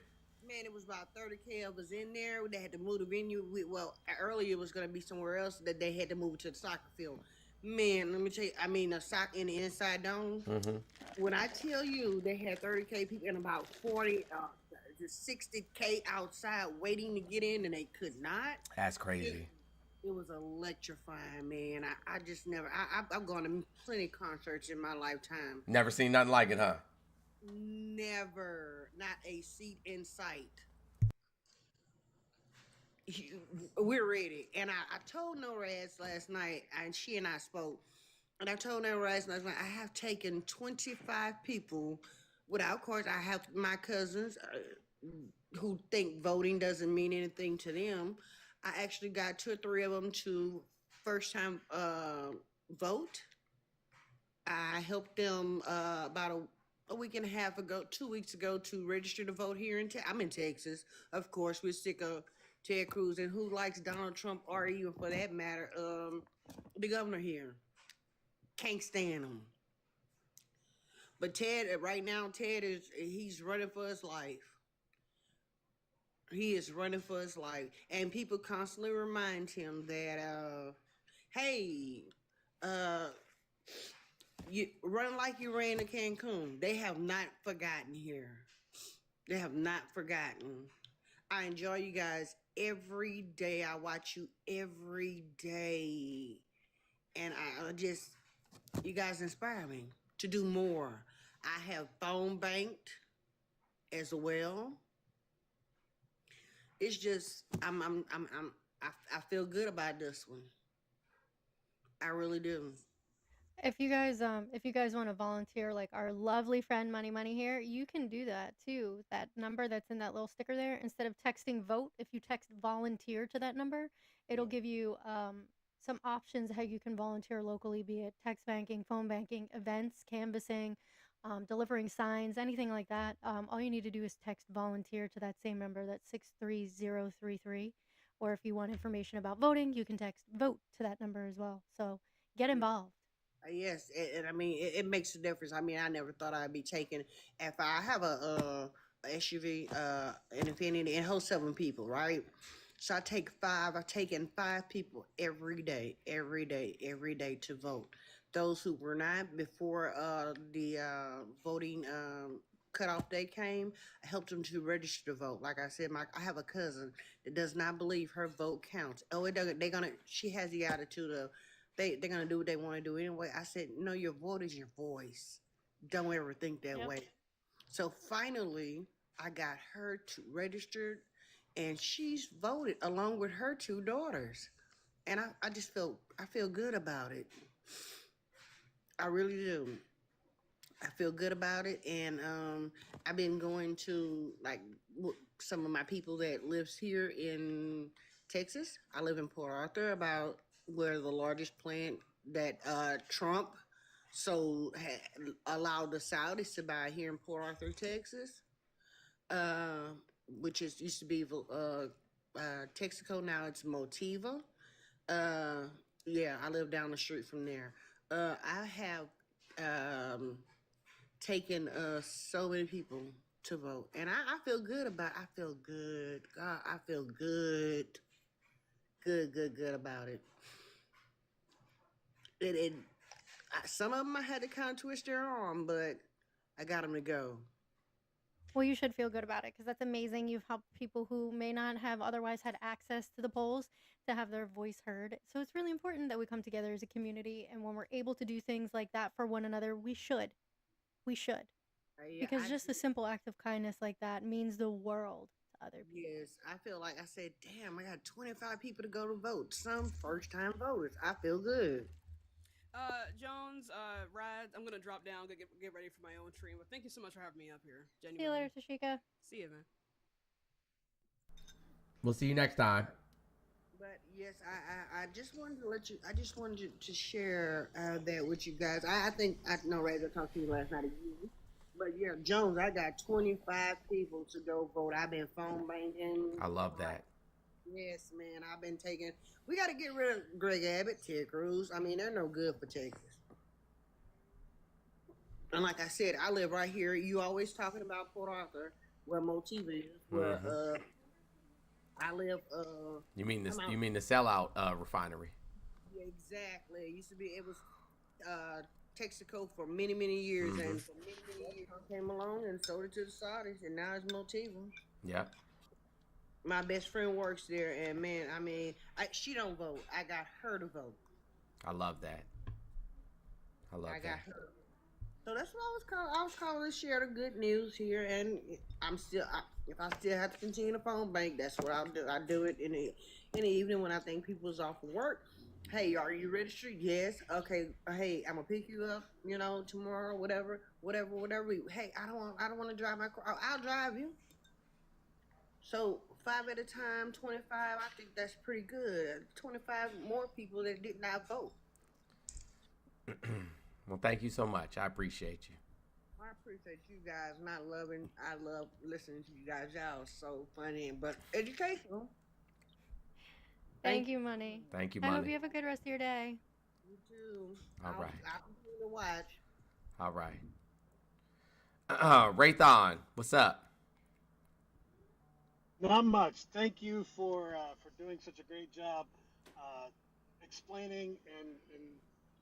man, it was about 30K of us in there. They had to move the venue. Well, earlier it was going to be somewhere else that they had to move it to the soccer field. Man, let me tell you, I mean, the soccer in the inside dome. Mm-hmm. When I tell you they had 30K people and about 60K outside waiting to get in and they could not. That's crazy. It was electrifying, man. I just never, I've gone to plenty of concerts in my lifetime. Never seen nothing like it, huh? Never, not a seat in sight. We're ready. And I told No Rads last night, and she and I spoke, and I told No Rads last night, I have taken 25 people without course. I have my cousins who think voting doesn't mean anything to them. I actually got 2 or 3 of them to first time vote. I helped them about a week and a half ago, 2 weeks ago, to register to vote here in I'm in Texas. Of course, we're sick of Ted Cruz, and who likes Donald Trump, or even for that matter, the governor here. Can't stand him. But Ted, right now, he's running for his life. He is running for his life. And people constantly remind him that, hey, you run like you ran to Cancun. They have not forgotten here. They have not forgotten. I enjoy you guys every day. I watch you every day. And I just, you guys inspire me to do more. I have phone banked as well. It's just, I feel good about this one. I really do. If you guys want to volunteer like our lovely friend Money here, you can do that too. That number that's in that little sticker there, instead of texting vote, if you text volunteer to that number, it'll give you some options how you can volunteer locally, be it text banking, phone banking, events, canvassing, delivering signs, anything like that. All you need to do is text volunteer to that same number, that's 63033. Or if you want information about voting, you can text vote to that number as well. So get involved. Yes, and I mean it makes a difference. I mean, I never thought I'd be taking. If I have a SUV, an Infiniti, and holds 7 people, right? So I take 5. I've taken 5 people every day to vote. Those who were not before the voting cutoff day came, I helped them to register to vote. Like I said, I have a cousin that does not believe her vote counts. Oh, it doesn't. They're gonna. She has the attitude of they're gonna do what they want to do anyway. I said, no, your vote is your voice. Don't ever think that way. So finally, I got her to registered, and she's voted along with her 2 daughters, and I just feel good about it. I really do. I feel good about it, and I've been going to like some of my people that lives here in Texas. I live in Port Arthur, about where the largest plant that Trump allowed the Saudis to buy here in Port Arthur, Texas, uh, which is used to be Texaco. Now it's Motiva. Uh, yeah, I live down the street from there. I have taken so many people to vote, and I feel good about. I feel good. God, I feel good about it. It some of them I had to kind of twist their arm, but I got them to go. Well, you should feel good about it because that's amazing. You've helped people who may not have otherwise had access to the polls to have their voice heard. So it's really important that we come together as a community. And when we're able to do things like that for one another, we should. We should. Yeah, Because just a simple act of kindness like that means the world to other people. yes, I feel like I said, damn, I got 25 people to go to vote. Some first time voters. I feel good. Jones, Rad, I'm gonna drop down, get ready for my own stream. But thank you so much for having me up here. See you Genuinely. later, Tashika. See you, man. We'll see you next time. But yes, I just wanted to let you. I just wanted to share that with you guys. I think I know Razor talked to you last night again. But yeah, Jones, I got 25 people to go vote. I've been phone banking. I love that. Yes, man. I've been taking. We got to get rid of Greg Abbott, Ted Cruz. I mean, they're no good for Texas. And like I said, I live right here. You always talking about Port Arthur, where Motiva is. Where I live. You mean this? You mean the sellout refinery? Yeah, exactly. It used to be. It was Texaco for many, many years, and for many, many years I came along and sold it to the Saudis, and now it's Motiva. Yeah. My best friend works there, and man, I mean, she don't vote. I got her to vote. I love that. I got her. So that's what I was calling to share the good news here, and I'm still. If I still have to continue to phone bank, that's what I'll do. I do it in the evening when I think people's off of work. Hey, are you registered? Yes. Okay. Hey, I'm gonna pick you up. You know, tomorrow, whatever. Hey, I don't want to drive my car. I'll drive you. So 5 at a time, 25. I think that's pretty good. 25 more people that did not vote. Well, thank you so much. I appreciate you. I appreciate you guys, and I love listening to you guys. Y'all are so funny, but educational. Thank you, Money. Thank you, I Money. hope you have a good rest of your day. You too. All right. I'll continue to watch. All right. Raython, what's up? Not much. Thank you for doing such a great job explaining and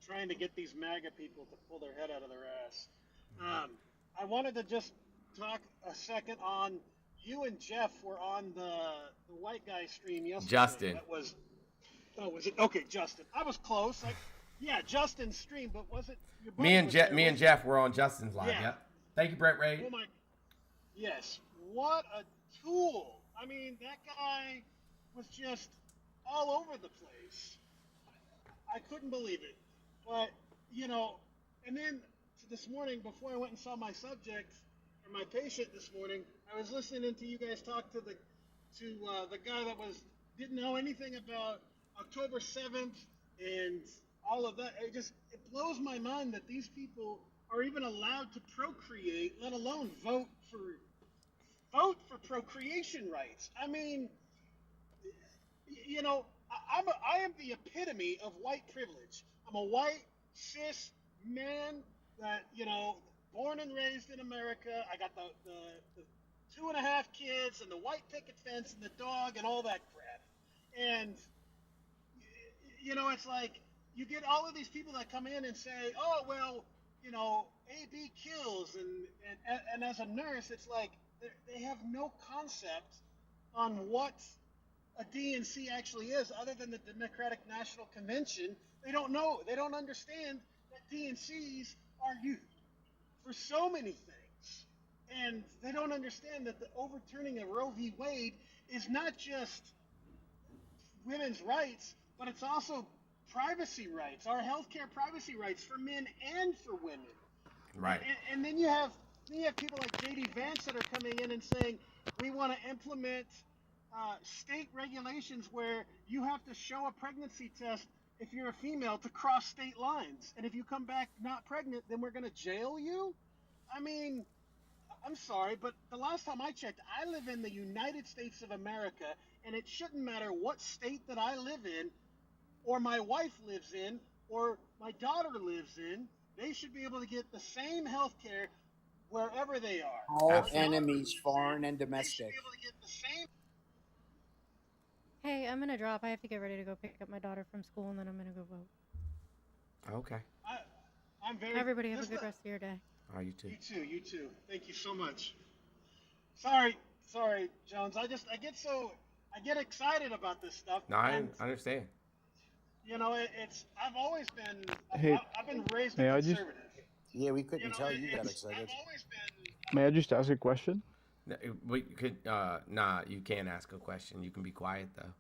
trying to get these MAGA people to pull their head out of their ass. I wanted to just talk a second on you and Jeff were on the white guy stream yesterday. Justin. Was it okay? Justin, I was close. Yeah, Justin's stream, but was it your buddy? Me and Jeff were on Justin's live. Yeah. Yep. Thank you, Brett Ray. Oh my. Yes. What a tool. I mean, that guy was just all over the place. I couldn't believe it. But, and then this morning, before I went and saw my subject, or my patient this morning, I was listening to you guys talk to the guy that didn't know anything about October 7th and all of that. It blows my mind that these people are even allowed to procreate, let alone vote for procreation rights. I mean, I am the epitome of white privilege. I'm a white cis man that born and raised in America. I got the 2.5 kids and the white picket fence and the dog and all that crap. And it's like you get all of these people that come in and say, oh well, AB kills, and as a nurse, it's like they have no concept on what a DNC actually is, other than the Democratic National Convention. They don't know. They don't understand that DNCs are used for so many things, and they don't understand that the overturning of Roe v. Wade is not just women's rights, but it's also privacy rights, our healthcare privacy rights for men and for women. Right. And then you have people like J.D. Vance that are coming in and saying we want to implement state regulations where you have to show a pregnancy test if you're a female to cross state lines, and if you come back not pregnant, then we're going to jail you. I mean, I'm sorry, but the last time I checked, I live in the United States of America, and it shouldn't matter what state that I live in, or my wife lives in, or my daughter lives in. They should be able to get the same health care wherever they are. All enemies, foreign and domestic. They should be able to get the same. Hey, I'm gonna drop. I have to get ready to go pick up my daughter from school, and then I'm gonna go vote. Okay. I'm very. Everybody have a good rest of your day. Oh, you too. You too. Thank you so much. Sorry, Jones. I get excited about this stuff. No, I understand. I've always been. Hey, I've been raised may I conservative. Yeah, we couldn't tell you got excited. I've always been May I just ask a question? We could, nah, you can't ask a question. You can be quiet though.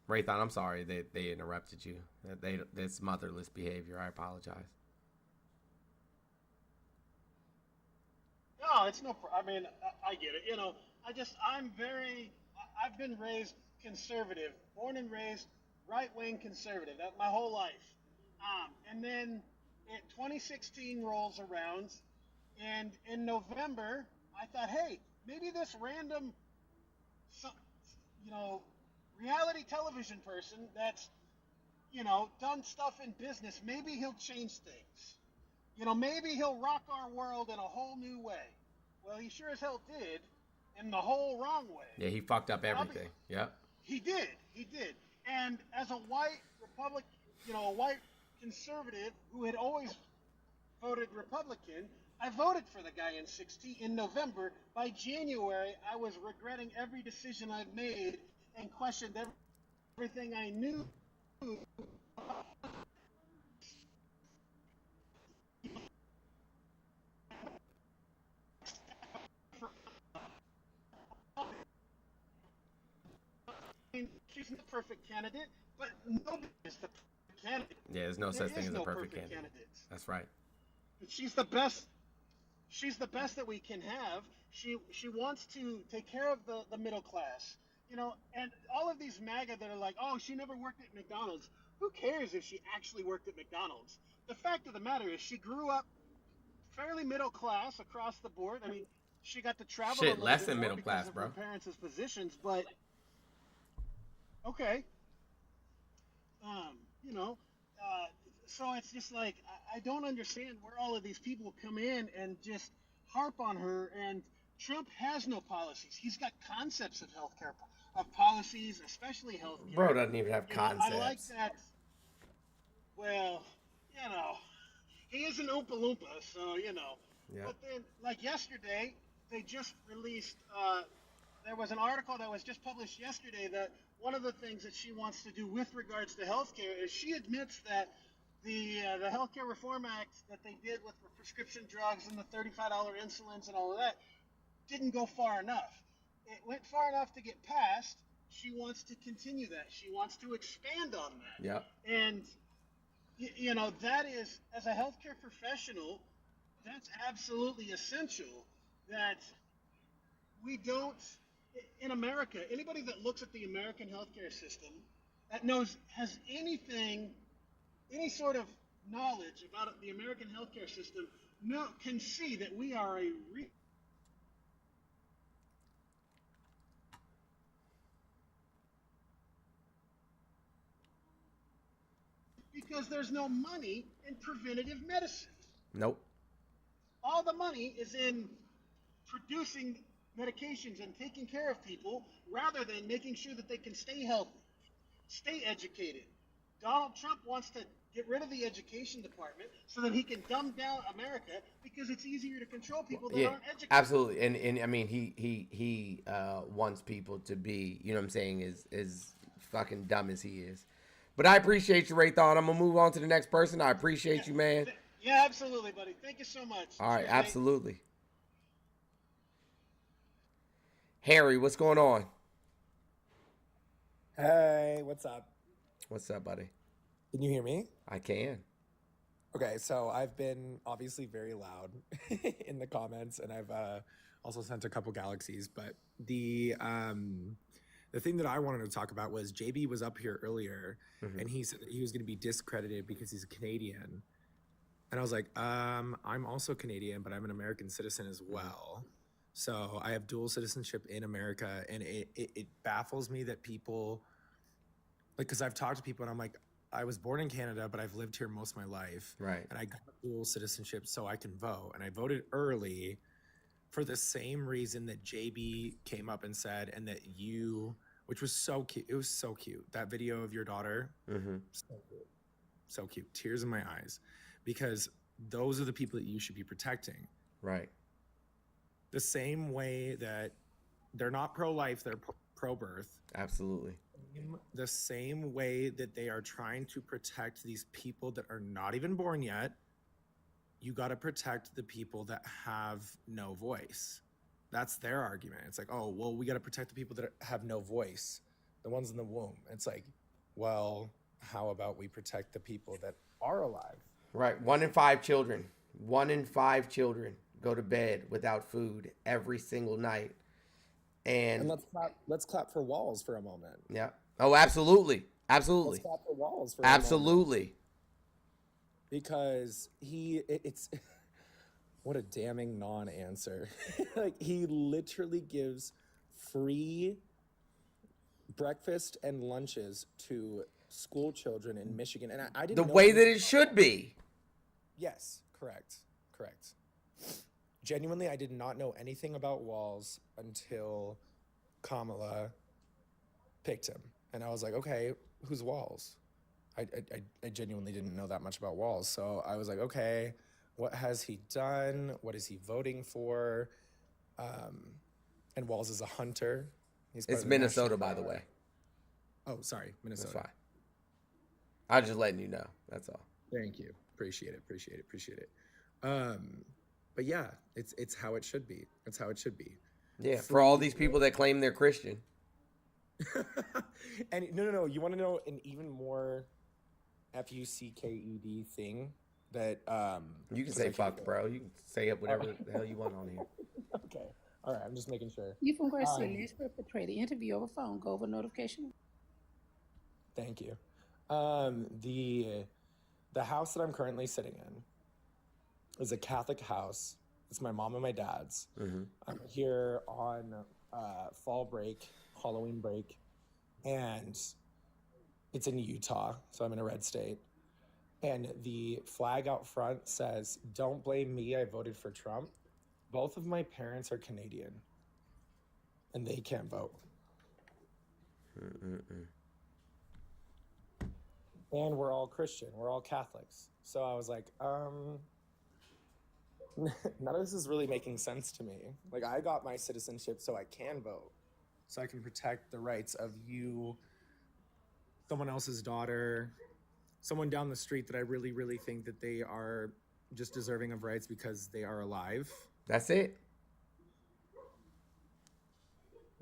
Raython, I'm sorry that they interrupted you. That's motherless behavior. I apologize. No, it's no. I mean, I get it. I've been raised conservative, born and raised right wing conservative that my whole life. And then 2016 rolls around, and in November, I thought, hey, maybe this random, so- you know, reality television person that's, done stuff in business, maybe he'll change things. Maybe he'll rock our world in a whole new way. Well, he sure as hell did, in the whole wrong way. Yeah, he fucked up everything. Yep. He did. He did. And as a white Republican, a white conservative who had always voted Republican, I voted for the guy in November. By January, I was regretting every decision I've made and questioned everything I knew. She's not a perfect candidate, but nobody is the perfect candidate. Yeah, there's no such thing as a perfect candidate. That's right. But she's the best. She's the best that we can have. She wants to take care of the middle class, and all of these MAGA that are like, oh, she never worked at McDonald's. Who cares if she actually worked at McDonald's? The fact of the matter is, she grew up fairly middle class across the board. I mean, she got to travel a little less bit than more middle because class, of bro. her parents' positions, but okay. You know, so it's just like I don't understand where all of these people come in and just harp on her. And Trump has no policies. He's got concepts of healthcare, of policies, especially healthcare. Bro doesn't even have I like concepts. that. Well, he is an Oompa Loompa, so Yeah. But then, like yesterday, they just released. There was an article that was just published yesterday that one of the things that she wants to do with regards to healthcare is she admits that the Healthcare Reform Act that they did with the prescription drugs and the $35 insulins and all of that didn't go far enough. It went far enough to get passed. She wants to continue that. She wants to expand on that. Yep. And that is, as a healthcare professional, that's absolutely essential that we don't, in America, anybody that looks at the American healthcare system that has any sort of knowledge about the American healthcare system, can see that we are because there's no money in preventative medicine. Nope. All the money is in producing medications and taking care of people rather than making sure that they can stay healthy, stay educated. Donald Trump wants to get rid of the education department so that he can dumb down America because it's easier to control people that aren't educated. Absolutely. And I mean, he wants people to be, you know what I'm saying, is fucking dumb as he is. But I appreciate you, Raython. I'm gonna move on to the next person. I appreciate you, man. Yeah, absolutely, buddy. Thank you so much. All right, Cheers, absolutely. Harry, what's going on? Hey, what's up? What's up, buddy? Can you hear me? I can. Okay, so I've been obviously very loud in the comments, and I've also sent a couple galaxies. But the thing that I wanted to talk about was JB was up here earlier, and he said that he was going to be discredited because he's a Canadian, and I was like, I'm also Canadian, but I'm an American citizen as well. So I have dual citizenship in America, and it baffles me that people, like, because I've talked to people and I'm like, I was born in Canada, but I've lived here most of my life. Right. And I got dual citizenship so I can vote. And I voted early for the same reason that JB came up and said, and that you, which was so cute. It was so cute. That video of your daughter, so cute. So cute. Tears in my eyes. Because those are the people that you should be protecting. Right. The same way that they're not pro-life, they're pro-birth. Absolutely. The same way that they are trying to protect these people that are not even born yet, you got to protect the people that have no voice. That's their argument. It's like, oh, well, we got to protect the people that have no voice, the ones in the womb. It's like, well, how about we protect the people that are alive? Right. 1 in 5 children go to bed without food every single night. And let's clap for walls for a moment. Yeah. Oh, absolutely. Absolutely. Let's clap for walls for absolutely. A moment. Because it's what a damning non-answer. Like, he literally gives free breakfast and lunches to school children in Michigan, and I didn't the know way that it should be. Yes, correct. Genuinely, I did not know anything about walls until Kamala picked him, and I was like, okay, who's Walls? I genuinely didn't know that much about Walls, so I was like, okay, what has he done? What is he voting for? And Walls is a hunter. It's Minnesota, by the way. Oh, sorry, Minnesota. That's fine. I'm just letting you know. That's all. Thank you. Appreciate it. But yeah, it's how it should be. It's how it should be. Yeah, for all these people that claim they're Christian. And no. You want to know an even more FUCKED thing that you can say fuck, bro. You can say it whatever the hell you want on here. Okay. All right. I'm just making sure. You from Garcia? Let's perpetrate the interview over phone. Go over notification. Thank you. The house that I'm currently sitting in is a Catholic house. It's my mom and my dad's. Mm-hmm. I'm here on fall break, Halloween break, and it's in Utah, so I'm in a red state. And the flag out front says, "Don't blame me, I voted for Trump." Both of my parents are Canadian, and they can't vote. And we're all Christian. We're all Catholics. So I was like, none of this is really making sense to me. Like, I got my citizenship so I can vote, so I can protect the rights of you, someone else's daughter, someone down the street that I really, really think that they are just deserving of rights because they are alive. That's it.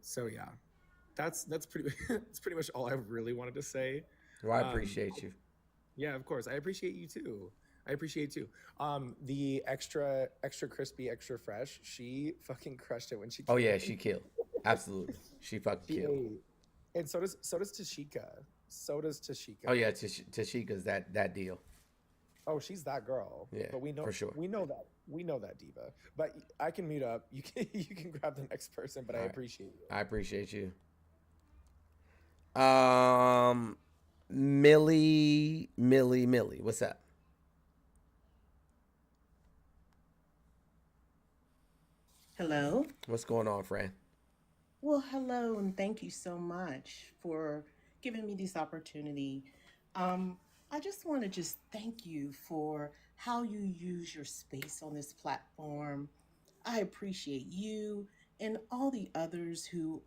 So yeah, that's pretty that's pretty much all I really wanted to say. Well, I appreciate you. Yeah, of course. I appreciate you too. The extra crispy, extra fresh, she fucking crushed it when she Oh yeah, she killed. Absolutely. She fucking killed. And so does Tashika. Oh yeah, Tashika's that deal. Oh, she's that girl. Yeah, but we know for sure. We know that diva. But I can mute up. You can grab the next person, but all right. I appreciate you. I appreciate you. Millie, what's up? Hello. What's going on, friend? Well, hello, and thank you so much for giving me this opportunity. I just want to just thank you for how you use your space on this platform. I appreciate you and all the others who,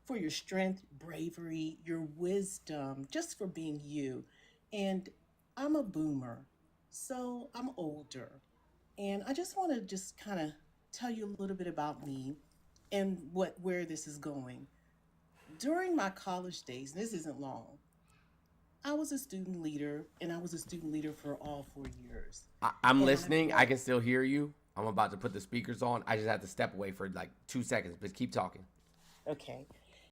for your strength, bravery, your wisdom, just for being you. And I'm a boomer, so I'm older. And I just want to just kind of tell you a little bit about me and where this is going. During my college days, and this isn't long, I was a student leader, and I was a student leader for all 4 years. I'm listening. I can still hear you. I'm about to put the speakers on. I just have to step away for like 2 seconds, but keep talking. Okay.